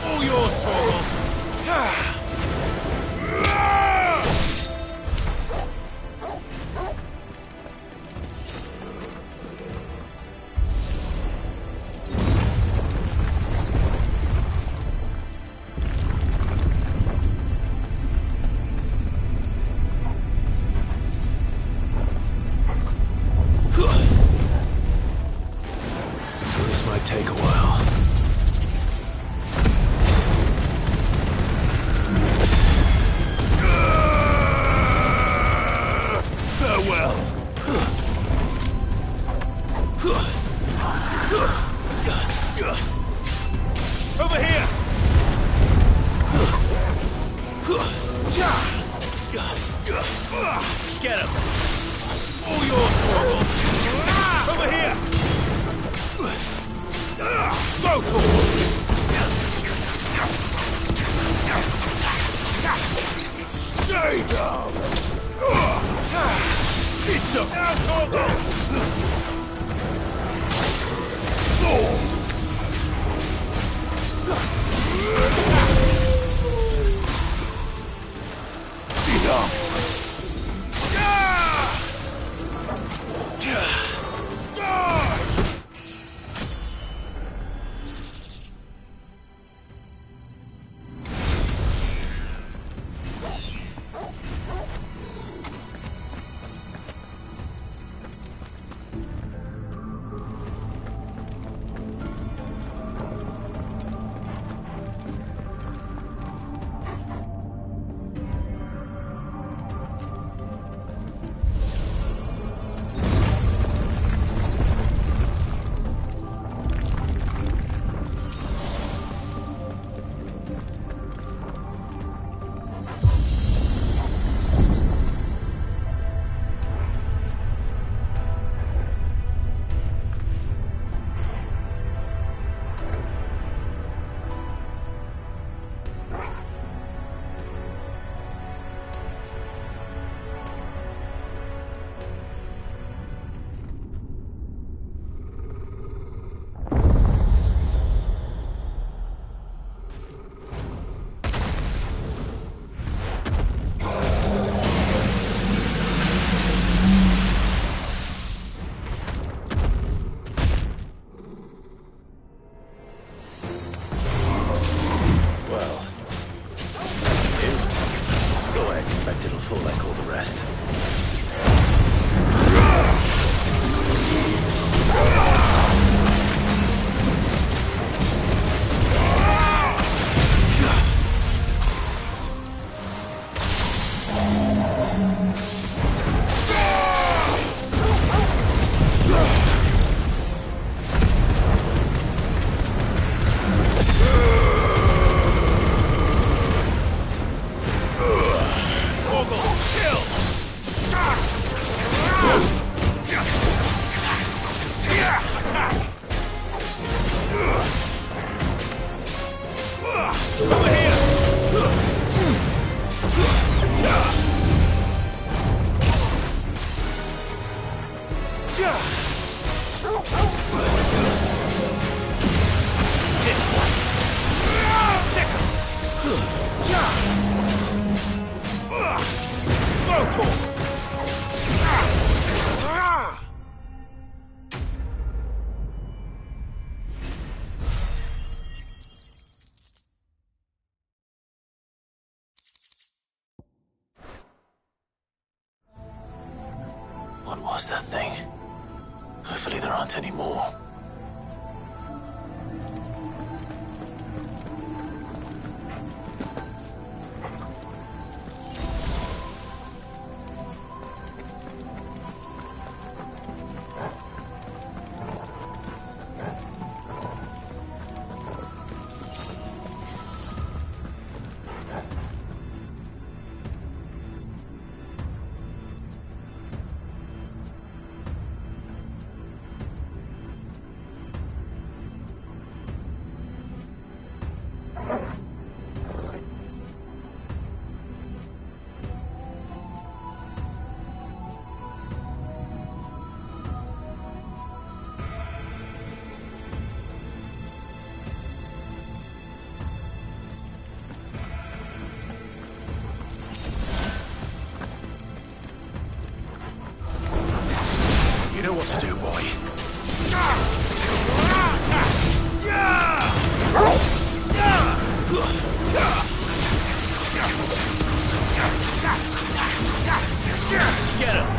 All yours, Torgal! This might take a while. Farewell. Over here. Get him. All yours, Torgal. Over here. Go, Torgal. Stay down. It's up now, Torgal. Enough. was that thing? Hopefully there aren't any more. You know what to do, boy. Get him!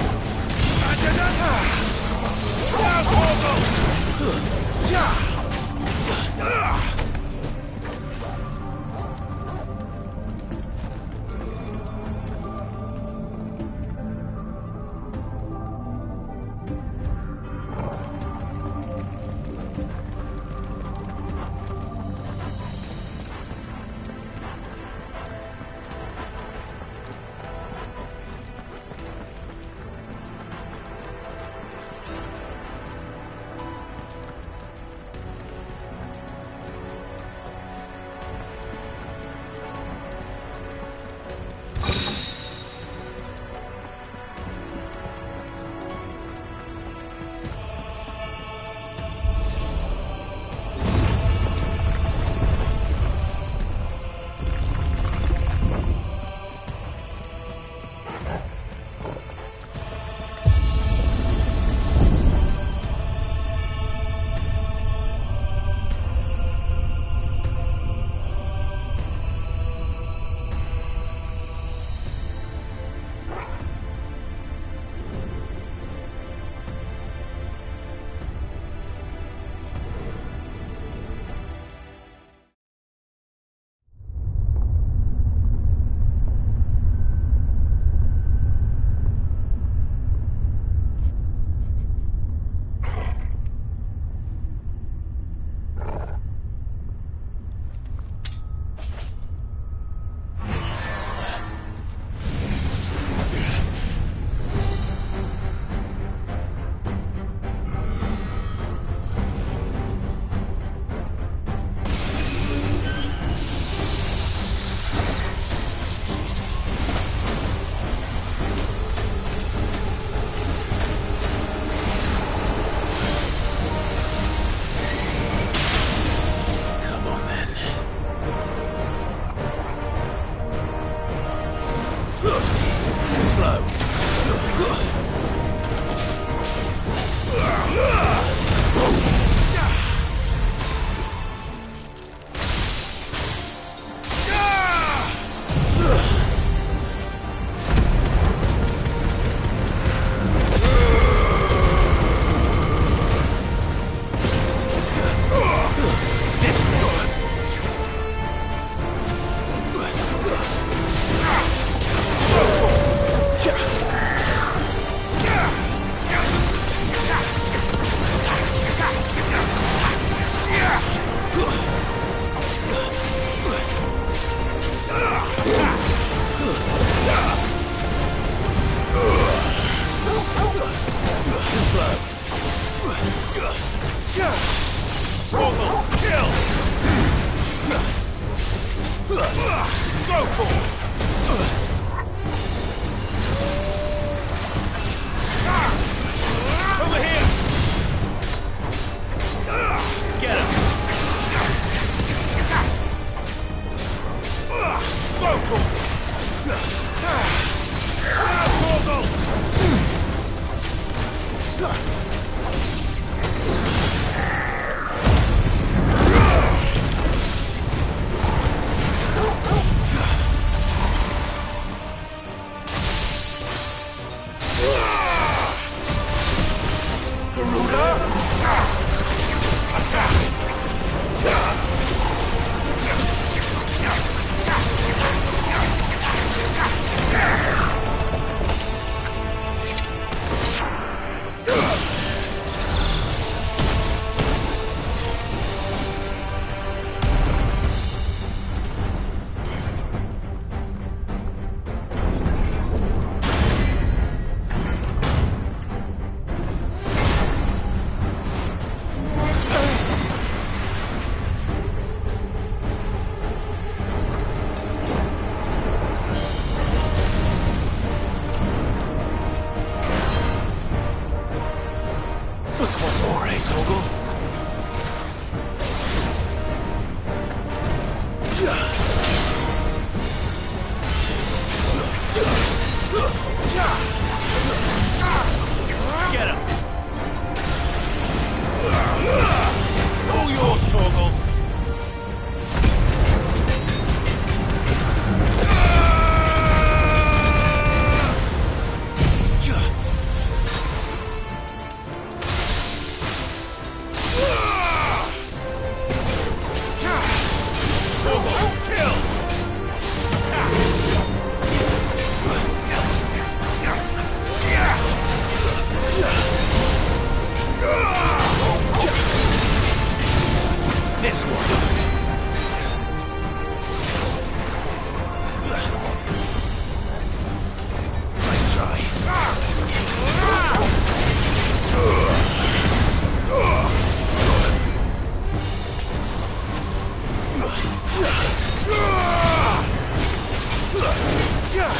Now,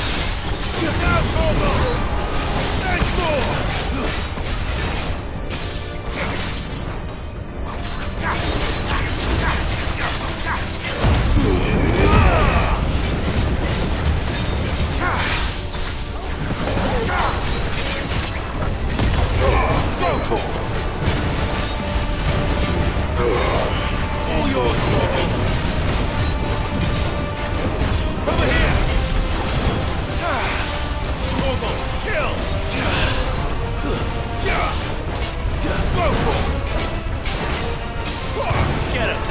Corvo! There's more! All yours, Corvo! Over here! Corvo, kill! Go for it! Get him!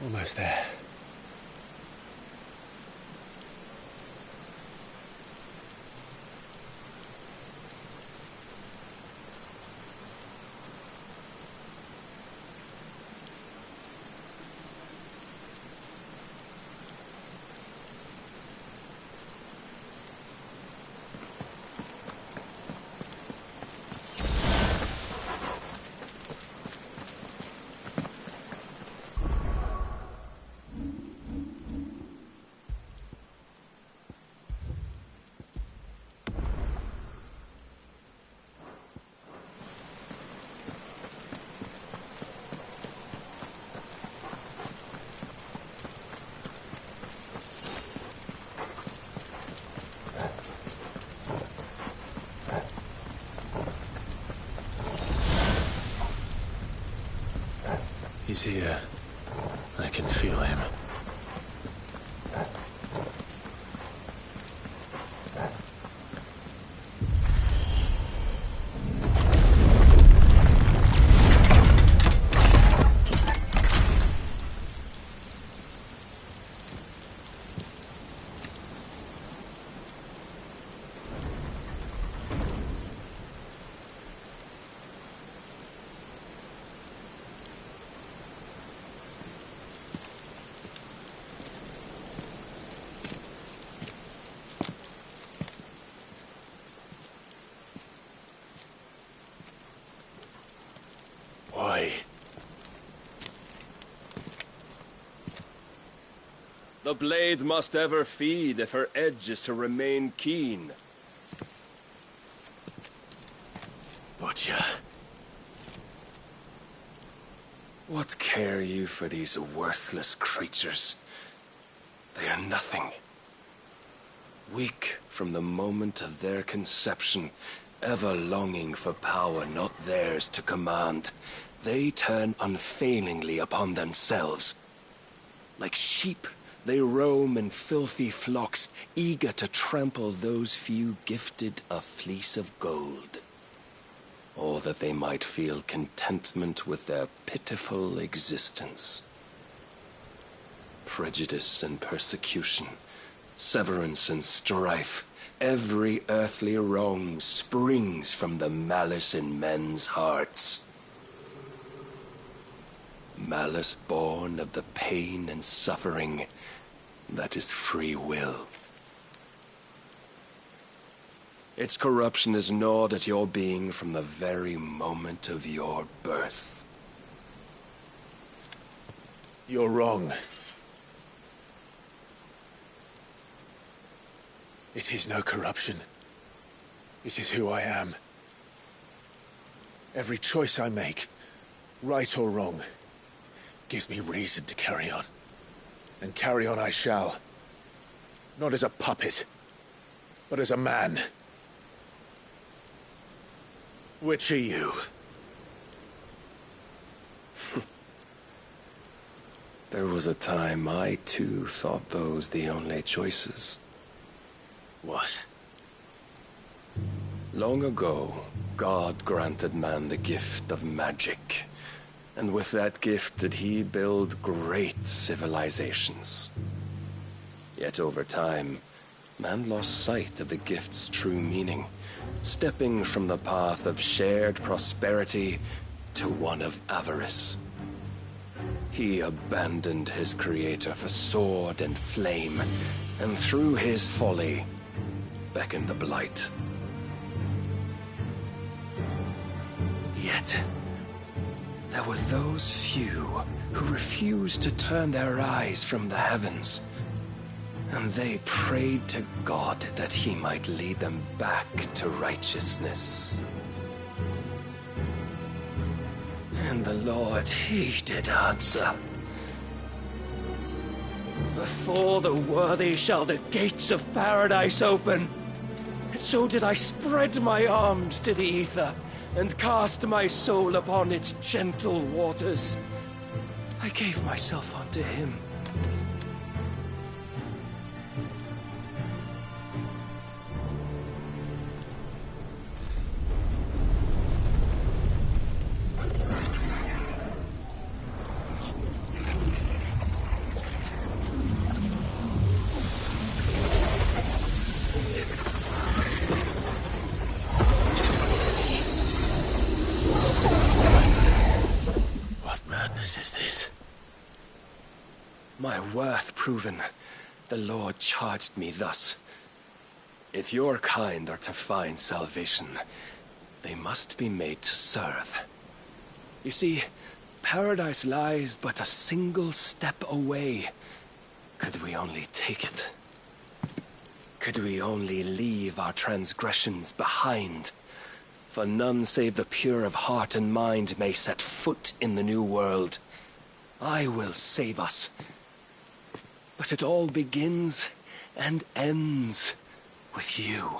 Almost there. He's here. I can feel him. Why? The blade must ever feed if her edge is to remain keen. Butcher. What care you for these worthless creatures? They are nothing. Weak from the moment of their conception, ever longing for power not theirs to command, they turn unfailingly upon themselves. Like sheep, they roam in filthy flocks, eager to trample those few gifted a fleece of gold. Or that they might feel contentment with their pitiful existence. Prejudice and persecution, severance and strife, every earthly wrong springs from the malice in men's hearts. Malice born of the pain and suffering that is free will. Its corruption is gnawed at your being from the very moment of your birth. You're wrong. It is no corruption. It is who I am. Every choice I make, right or wrong, gives me reason to carry on. And carry on I shall, Not as a puppet, but as a man. Which are you? There was a time I too thought those the only choices. What? Long ago, God granted man the gift of magic. And with that gift did he build great civilizations. Yet over time, man lost sight of the gift's true meaning, stepping from the path of shared prosperity to one of avarice. He abandoned his creator for sword and flame, and through his folly, beckoned the blight. Yet, there were those few who refused to turn their eyes from the heavens, and they prayed to God that he might lead them back to righteousness. And the Lord, he did answer. Before the worthy shall the gates of paradise open. And so did I spread my arms to the ether, and cast my soul upon its gentle waters. I gave myself unto him. Is this? My worth proven, the Lord charged me thus. If your kind are to find salvation, they must be made to serve. You see, paradise lies but a single step away. Could we only take it? Could we only leave our transgressions behind? For none save the pure of heart and mind may set foot in the new world. I will save us. But it all begins and ends with you.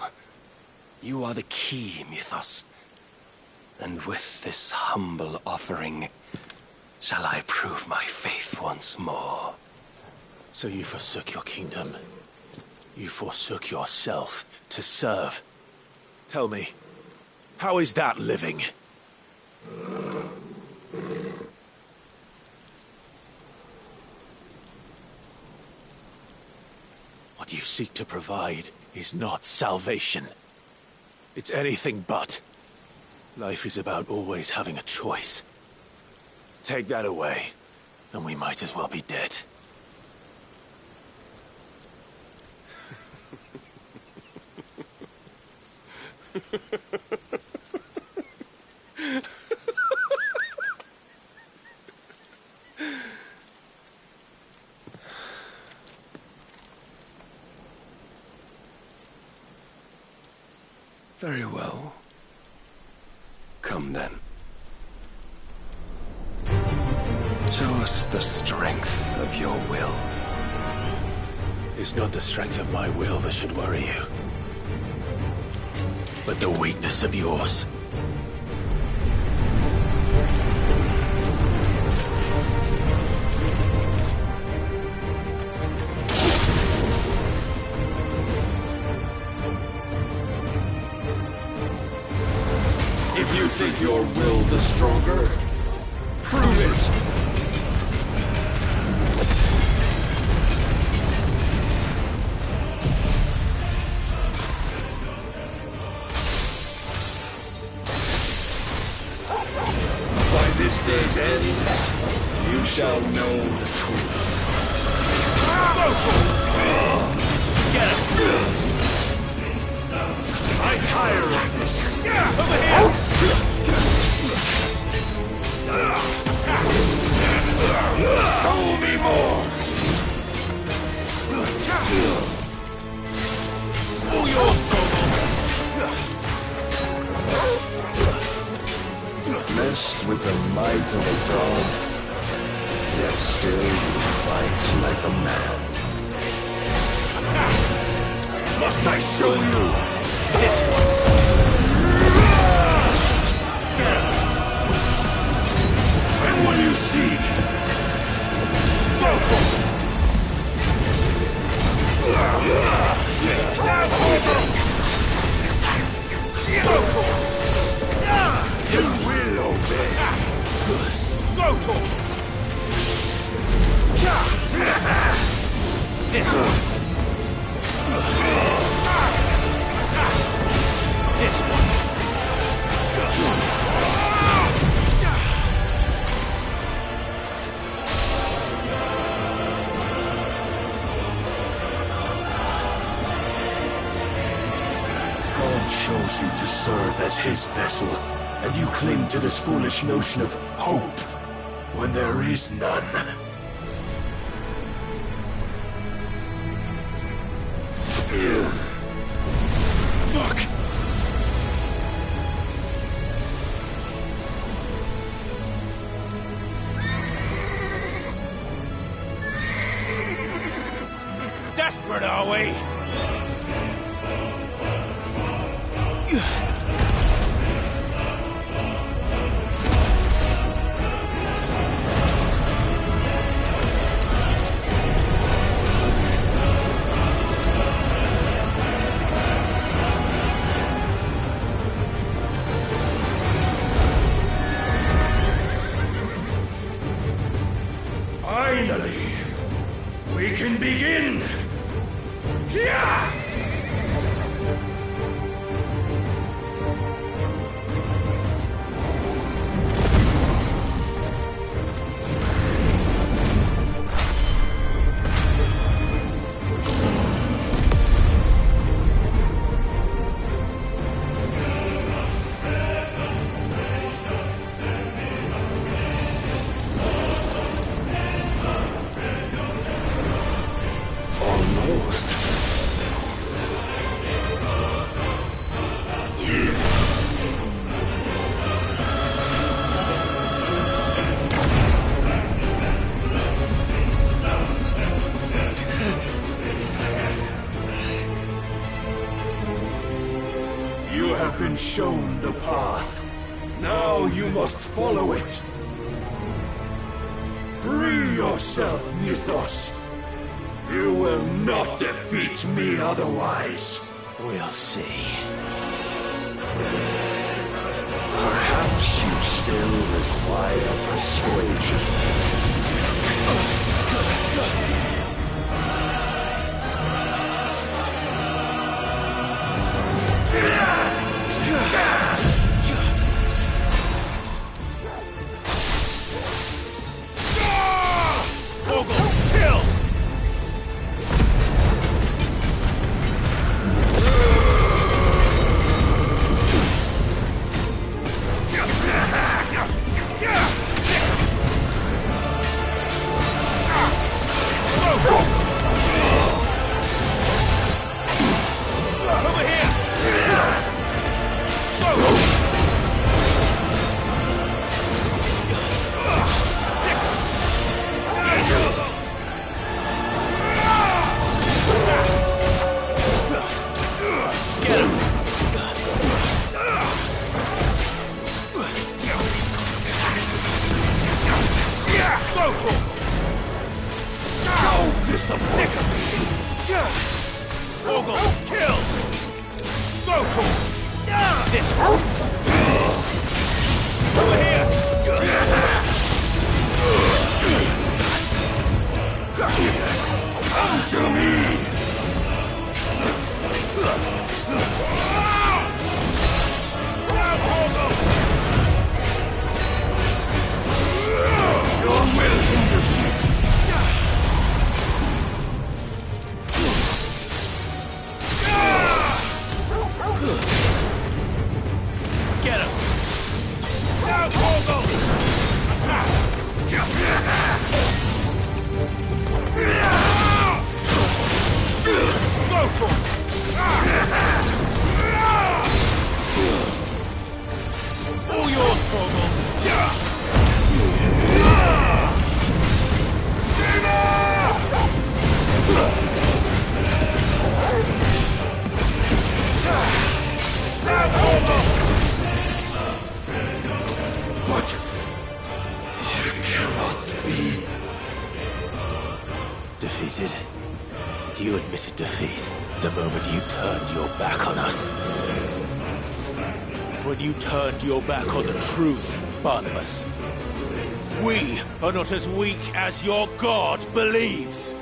You are the key, Mythos. And with this humble offering, shall I prove my faith once more. So you forsook your kingdom. You forsook yourself to serve. Tell me, how is that living? What you seek to provide is not salvation. It's anything but. Life is about always having a choice. Take that away, and we might as well be dead. Very well. Come then. Show us the strength of your will. It's not the strength of my will that should worry you, but the weakness of yours. If you think your will the stronger, prove it! By this day's end, you shall know the truth. Get him! I'm tired of this. Over here! Show me more! All yours, Togo! Messed with the might of a god, yet still you fight like a man. show you. This one. And what do you see? You will obey. Go to this one. This one. God chose you to serve as his vessel, and you cling to this foolish notion of hope when there is none. Fuck! Desperate, are we? Finally, we can begin! Yeah! Almost. You have been shown the path. Now you must follow it. Free yourself, Mythos. You will not defeat me otherwise. We'll see. Perhaps you still require persuasion. Kill! Kill! Go to this one! Over here! Come to me! Your will hinders you. Get him! Now, Porgo! Attack! defeated. You admitted defeat the moment you turned your back on us. When you turned your back on the truth, Barnabas. We are not as weak as your god believes.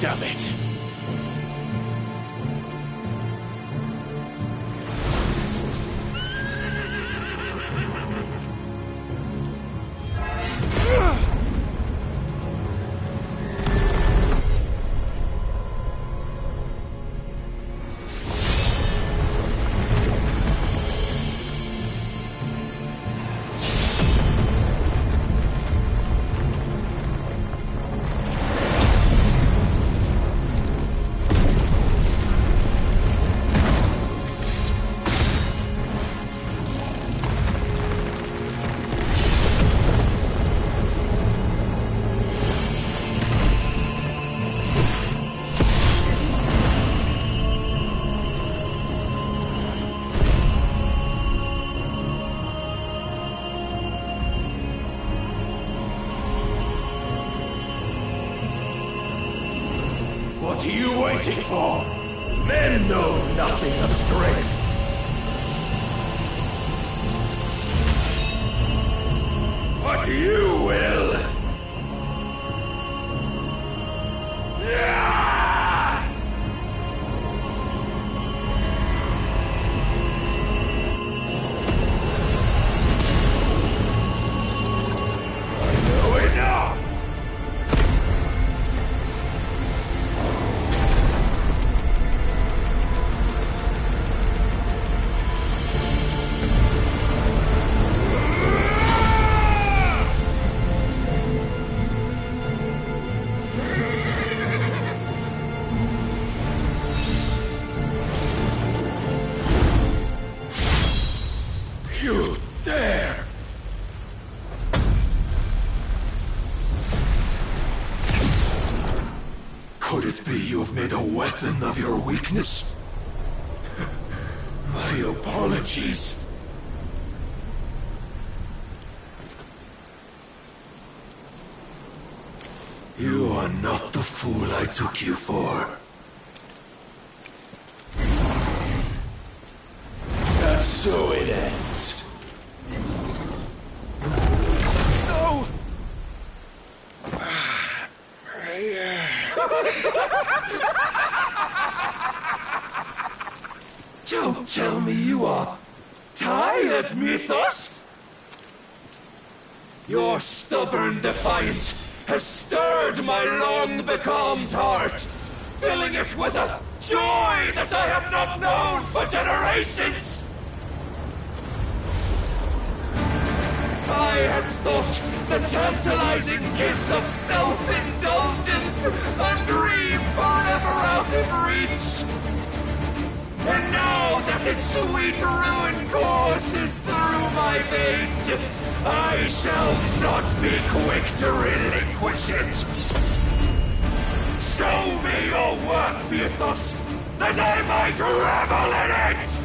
Damn it. What are you waiting for? Men know nothing of strength. But you will. You dare! Could it be you have made a weapon of your weakness? My apologies. You are not the fool I took you for. And so it ends. No! Don't tell me you are tired, Mythos! Your stubborn defiance has stirred my long-becalmed heart, filling it with a joy that I have not known for generations! I had thought the tantalizing kiss of self-indulgence a dream forever out of reach. And now that its sweet ruin courses through my veins, I shall not be quick to relinquish it. Show me your work, Mythos, that I might revel in it!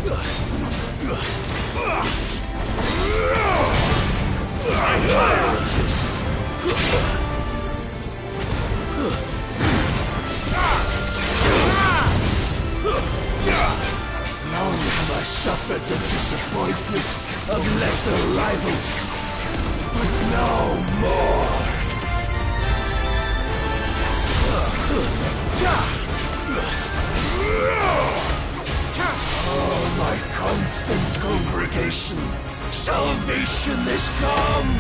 Long have I suffered the disappointment of lesser rivals, but no more. Oh, my constant congregation, salvation is come.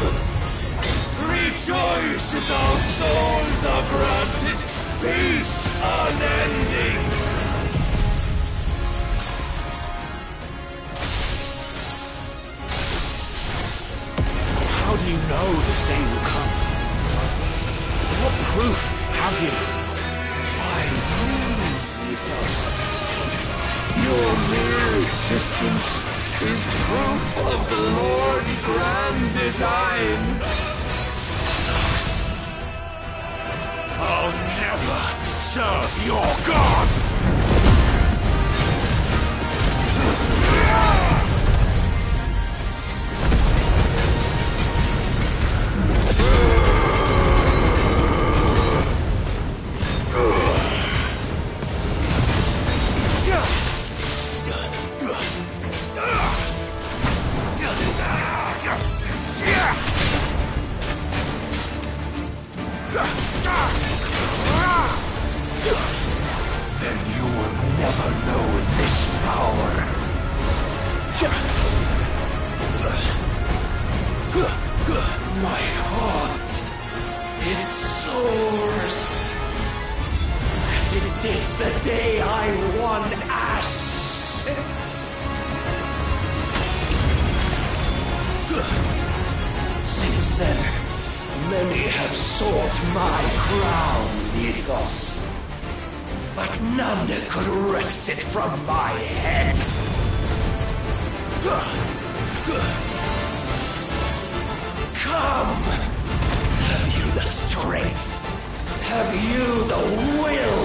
Rejoice as our souls are granted peace unending. How do you know this day will come? What proof have you? Why you, Ethos? Your mere existence is proof of the Lord's grand design. I'll never serve your god! Then you will never know this power. My heart, it soars as it did the day I won Ash. Since then, many have sought my crown, Ethos, but none could wrest it from my head. Come! Have you the strength? Have you the will?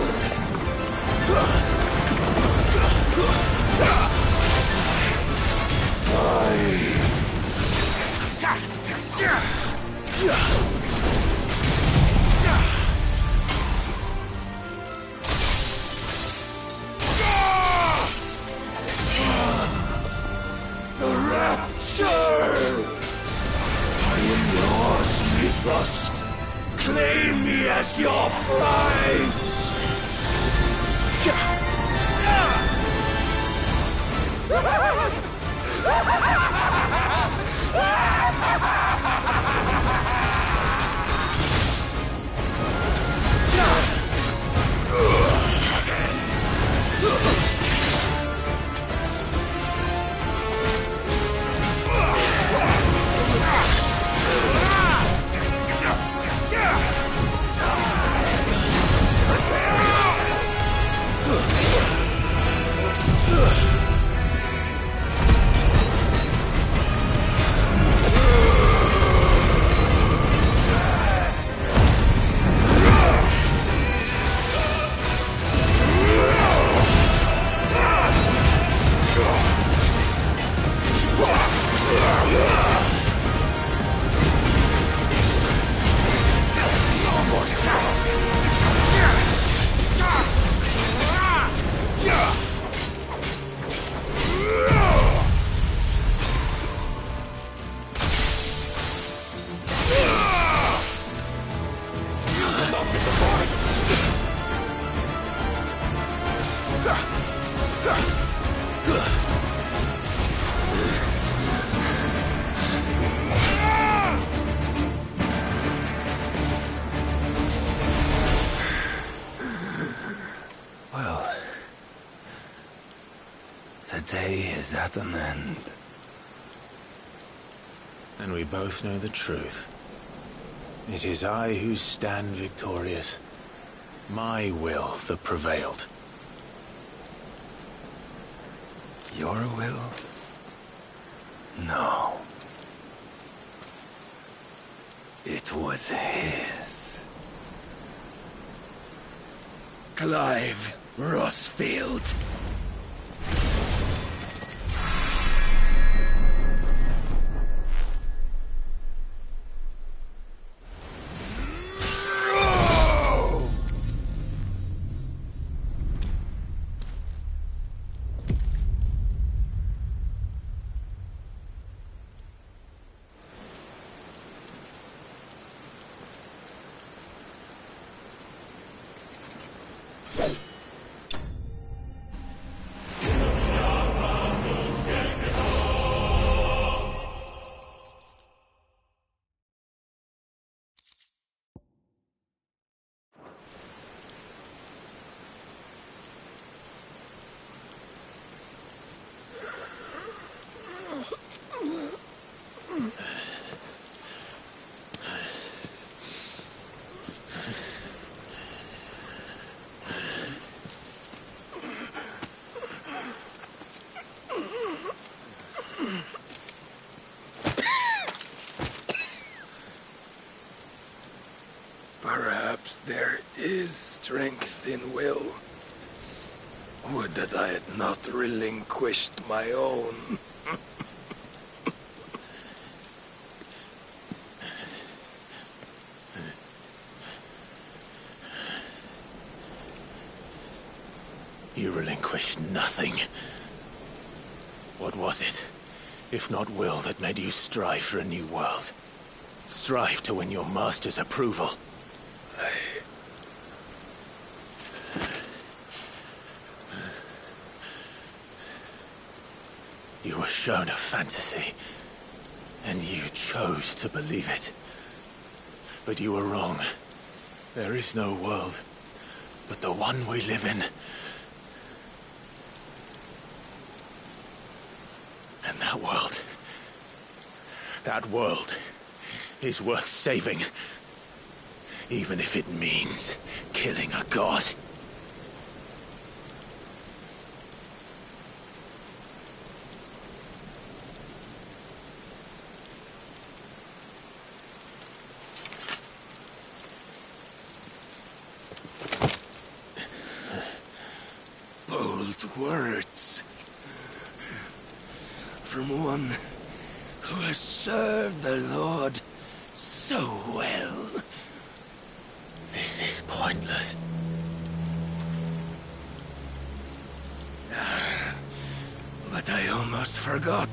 The rapture! I am yours, Ethos. Claim me as your prize! Well, the day is at an end. And we both know the truth. It is I who stand victorious. My will that prevailed. Your will? No. It was his. Clive Rossfield. is strength in will. Would that I had not relinquished my own. You relinquished nothing. What was it, if not will, that made you strive for a new world? Strive to win your master's approval? You were shown a fantasy, and you chose to believe it. But you were wrong. There is no world, but the one we live in. And that world is worth saving, even if it means killing a god. Bold words. From one who has served the Lord so well. This is pointless. But I almost forgot.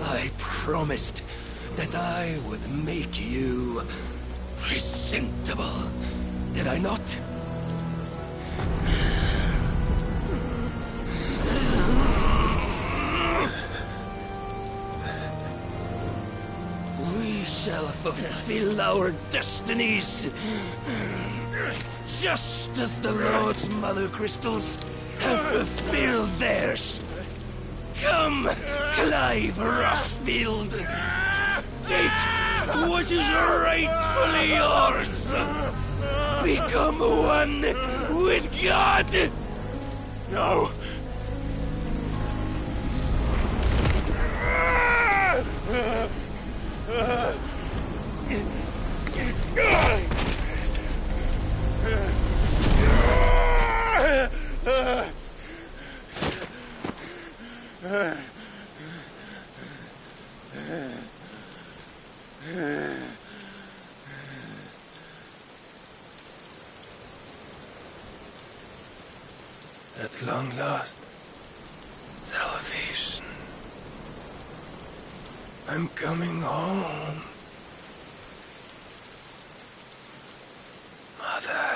I promised that I would make you presentable. Did I not? We shall fulfill our destinies, just as the Lord's mother crystals have fulfilled theirs. Come, Clive Rossfield. Take what is rightfully yours. Become one with God. No. At long last, salvation. I'm coming home. Mother.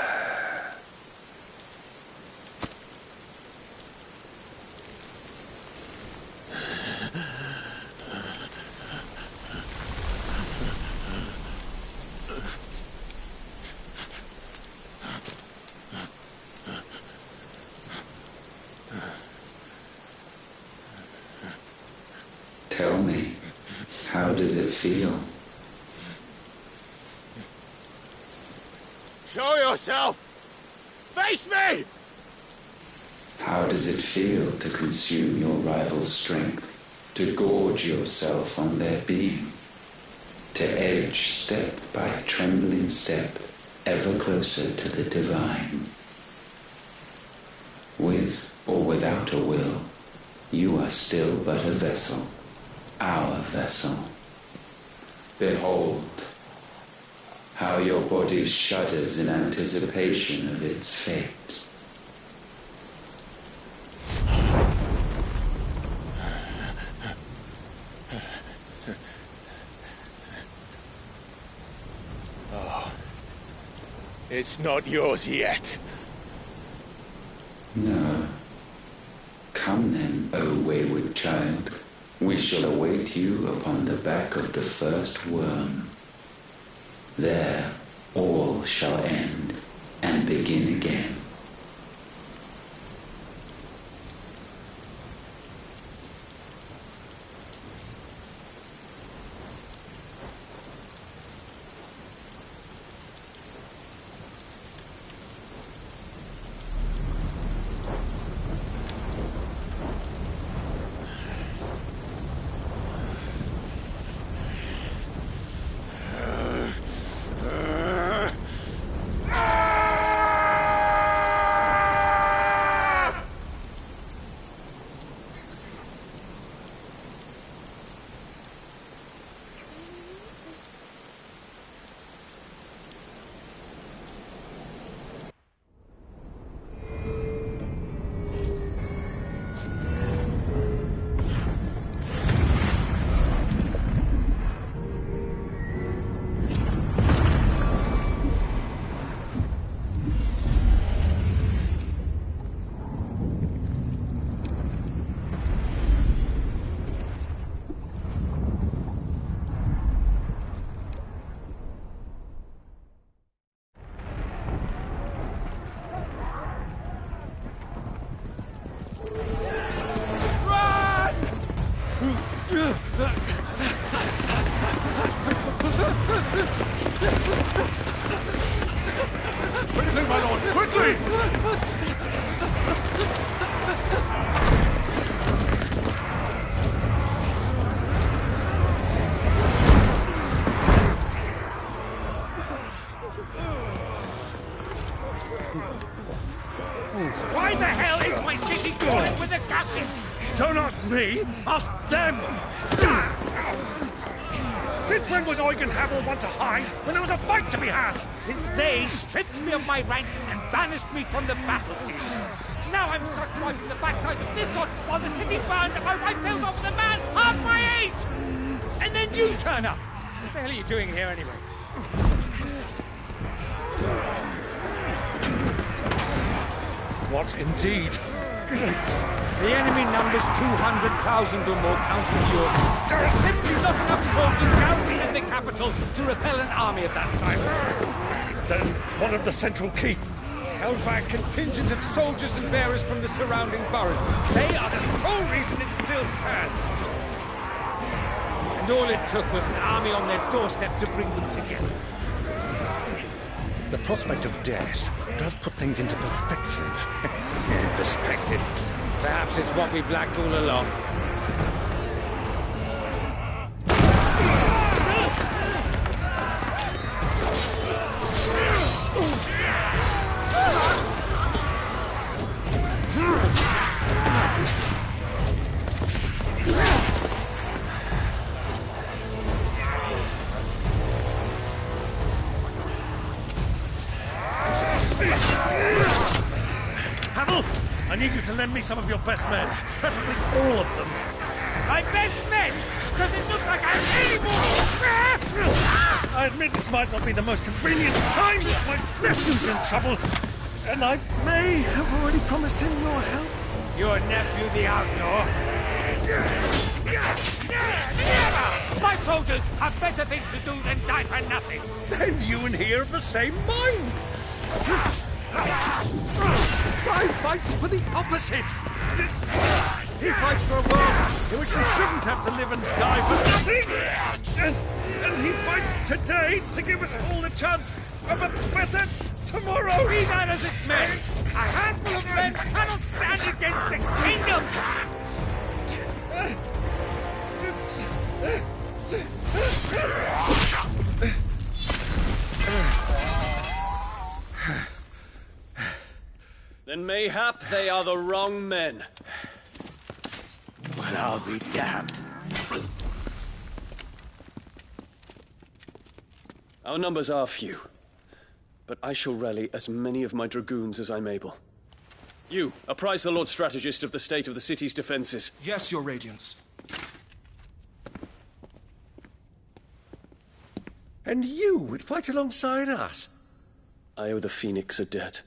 Tell me, how does it feel? Show yourself! Face me! How does it feel to consume your rival's strength, to gorge yourself on their being, to edge step by trembling step ever closer to the divine? With or without a will, you are still but a vessel, our vessel. Behold, how your body shudders in anticipation of its fate. Oh, it's not yours yet. No. Come then, O wayward child. We shall await you upon the back of the first worm. There all shall end and begin again. Why the hell is my city calling with the captain? Don't ask me, ask them! Since when was Eugen Havel one to hide when there was a fight to be had? Since they stripped me of my rank and banished me from the battlefield. Now I'm stuck wiping the backsides of this god while the city burns and my wife tails off with a man half my age! And then you turn up! What the hell are you doing here anyway? What indeed? The enemy numbers 200,000 or more, counting the Yorks. There are simply not enough soldiers garrisoned in the capital to repel an army of that size. Then what of the central keep? Held by a contingent of soldiers and bearers from the surrounding boroughs. They are the sole reason it still stands. And all it took was an army on their doorstep to bring them together. The prospect of death does put things into perspective. Perspective. Perhaps it's what we've lacked all along. Havel, I need you to lend me some of your best men, preferably all of them. My best men? Does it look like I'm any more? I admit this might not be the most convenient time, but my nephew's in trouble, and I may have already promised him your help. Your nephew, the outlaw? Never! My soldiers have better things to do than die for nothing. Then you and he are of the same mind. I fights for the opposite. He fights for a world in which we shouldn't have to live and die for nothing. And he fights today to give us all a chance of a better tomorrow. Be that as it may, a handful of men cannot stand against a kingdom. Then mayhap they are the wrong men. Well, I'll be damned. Our numbers are few, but I shall rally as many of my dragoons as I'm able. You, apprise the Lord Strategist of the state of the city's defenses. Yes, Your Radiance. And you would fight alongside us? I owe the Phoenix a debt.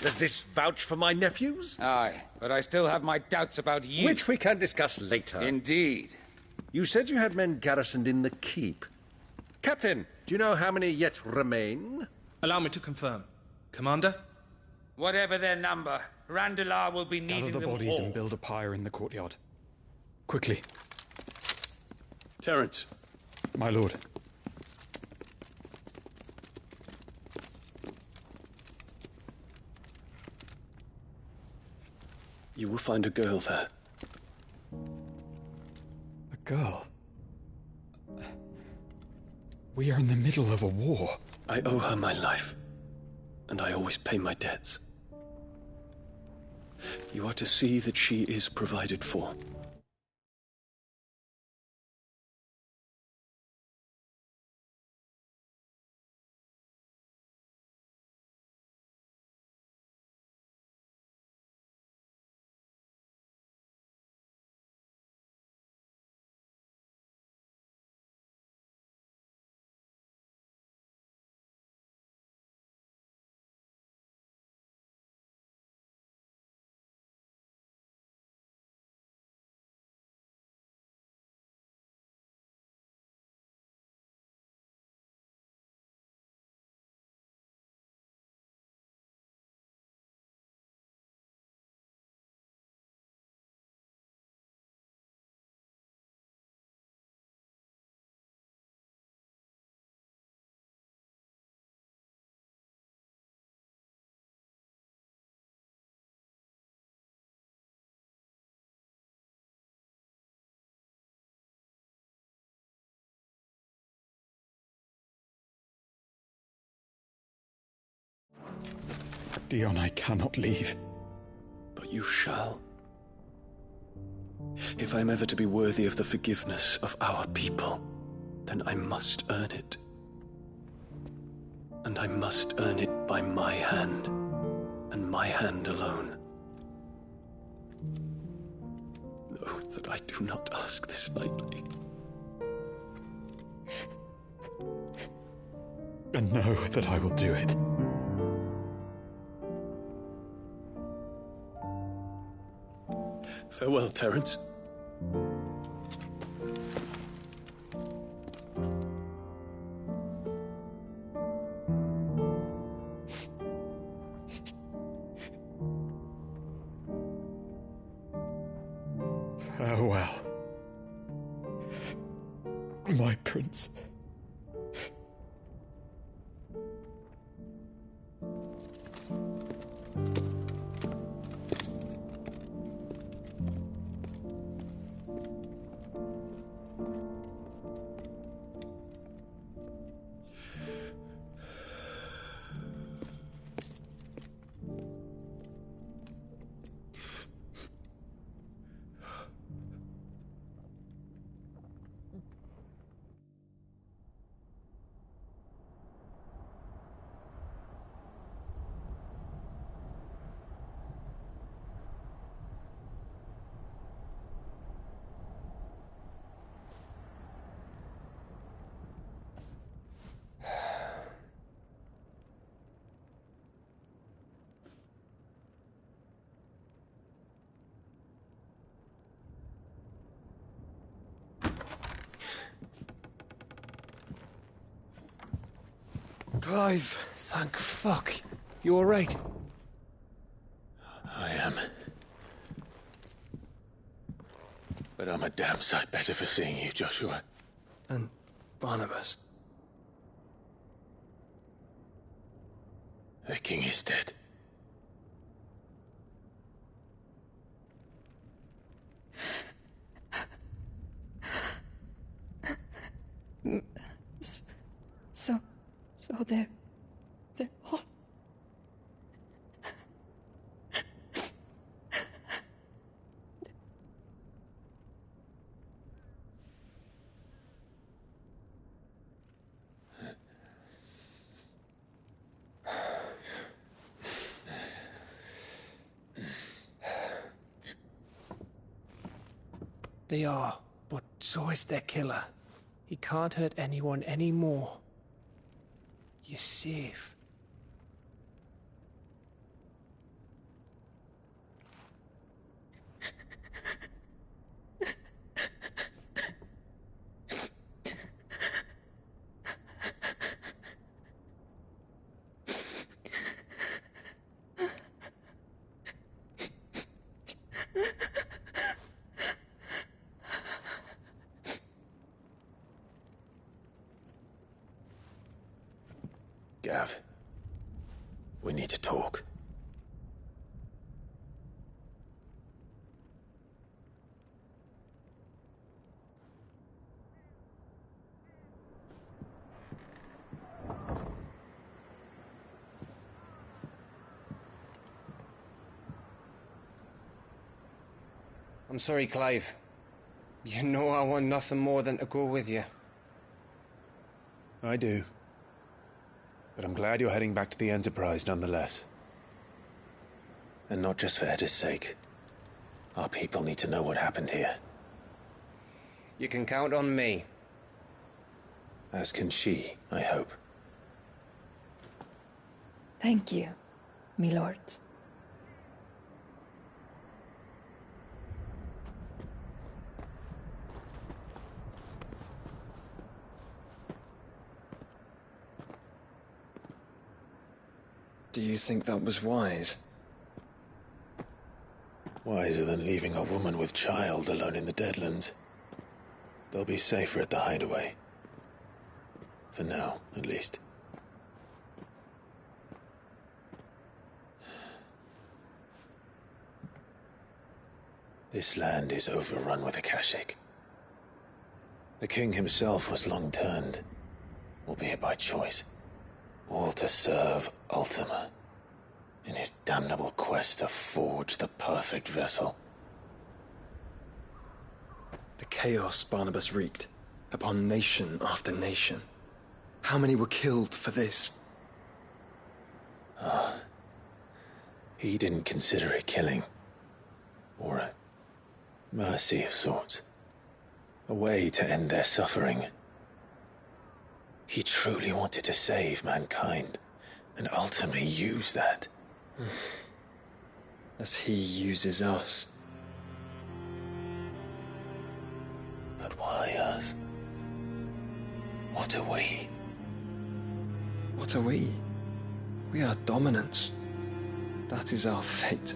Does this vouch for my nephews? Aye, but I still have my doubts about you. Which we can discuss later. Indeed. You said you had men garrisoned in the keep. Captain, do you know how many yet remain? Allow me to confirm. Commander? Whatever their number, Randalar will be Gather needing the them bodies all. and build a pyre in the courtyard. Quickly. Terence. My lord. You will find a girl there. A girl? We are in the middle of a war. I owe her my life, and I always pay my debts. You are to see that she is provided for. Dion, I cannot leave. But you shall. If I'm ever to be worthy of the forgiveness of our people, then I must earn it. And I must earn it by my hand, and my hand alone. Know that I do not ask this lightly. And know that I will do it. Farewell, Terence. Farewell, my prince. Clive! Thank fuck. You alright? I am. But I'm a damn sight better for seeing you, Joshua. And Barnabas. The king is dead. So they're all... They are, but so is their killer. He can't hurt anyone anymore. You're safe. Gav, we need to talk. I'm sorry, Clive. You know I want nothing more than to go with you. I do. But I'm glad you're heading back to the Enterprise nonetheless. And not just for Edda's sake. Our people need to know what happened here. You can count on me. As can she, I hope. Thank you, my lords. Do you think that was wise? Wiser than leaving a woman with child alone in the Deadlands. They'll be safer at the hideaway. For now, at least. This land is overrun with Akashic. The king himself was long turned, albeit by choice. All to serve Ultima. in his damnable quest to forge the perfect vessel. The chaos Barnabas wreaked upon nation after nation. How many were killed for this? He didn't consider it killing. Or a mercy of sorts. A way to end their suffering. He truly wanted to save mankind, and ultimately use that. As he uses us. But why us? What are we? What are we? We are dominance. That is our fate.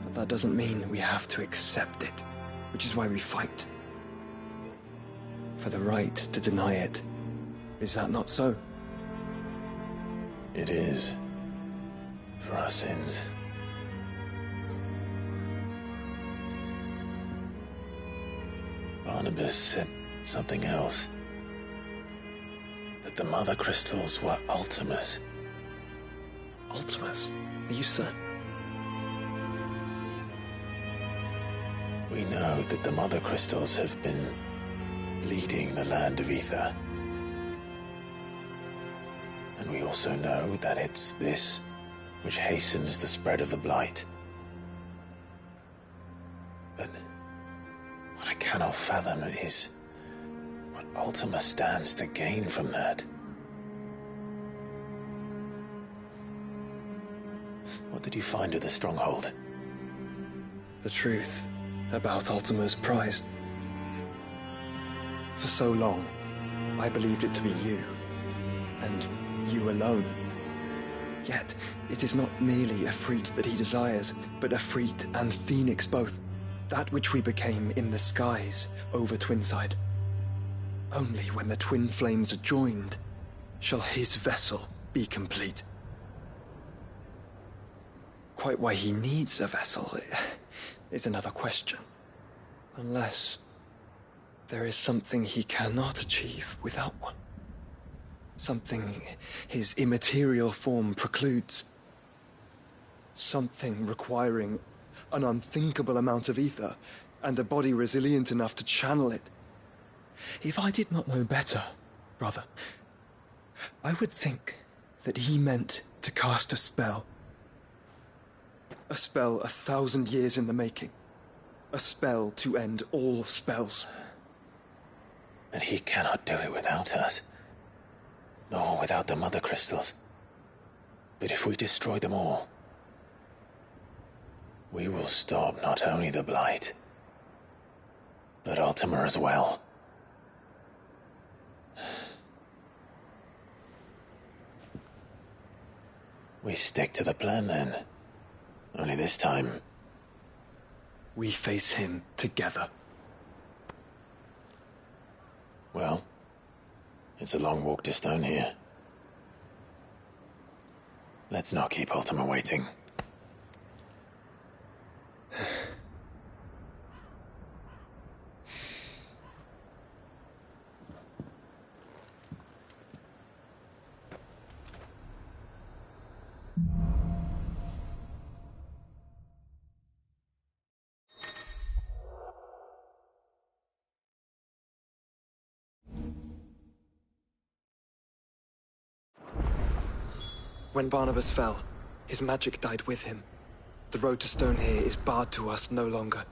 But that doesn't mean we have to accept it, which is why we fight. For the right to deny it. Is that not so? It is. For our sins. Barnabas said something else. That the Mother Crystals were Ultimas. Ultimas? Are you certain? We know that the Mother Crystals have been leading the land of Ether. And we also know that it's this which hastens the spread of the Blight. But what I cannot fathom is what Ultima stands to gain from that. What did you find at the stronghold? The truth about Ultima's prize. For so long, I believed it to be you, and you alone. Yet, it is not merely a Freet that he desires, but a Freet and Phoenix both. That which we became in the skies over Twinside. Only when the twin flames are joined shall his vessel be complete. Quite why he needs a vessel is another question. Unless there is something he cannot achieve without one. Something his immaterial form precludes. Something requiring an unthinkable amount of ether and a body resilient enough to channel it. If I did not know better, brother, I would think that he meant to cast a spell. A spell 1,000 years in the making. A spell to end all spells. And he cannot do it without us. Nor without the Mother Crystals. But if we destroy them all, we will stop not only the Blight, but Ultima as well. We stick to the plan then. Only this time, we face him together. Well, it's a long walk to Stone here. Let's not keep Ultima waiting. When Barnabas fell, his magic died with him. The road to Stone here is barred to us no longer.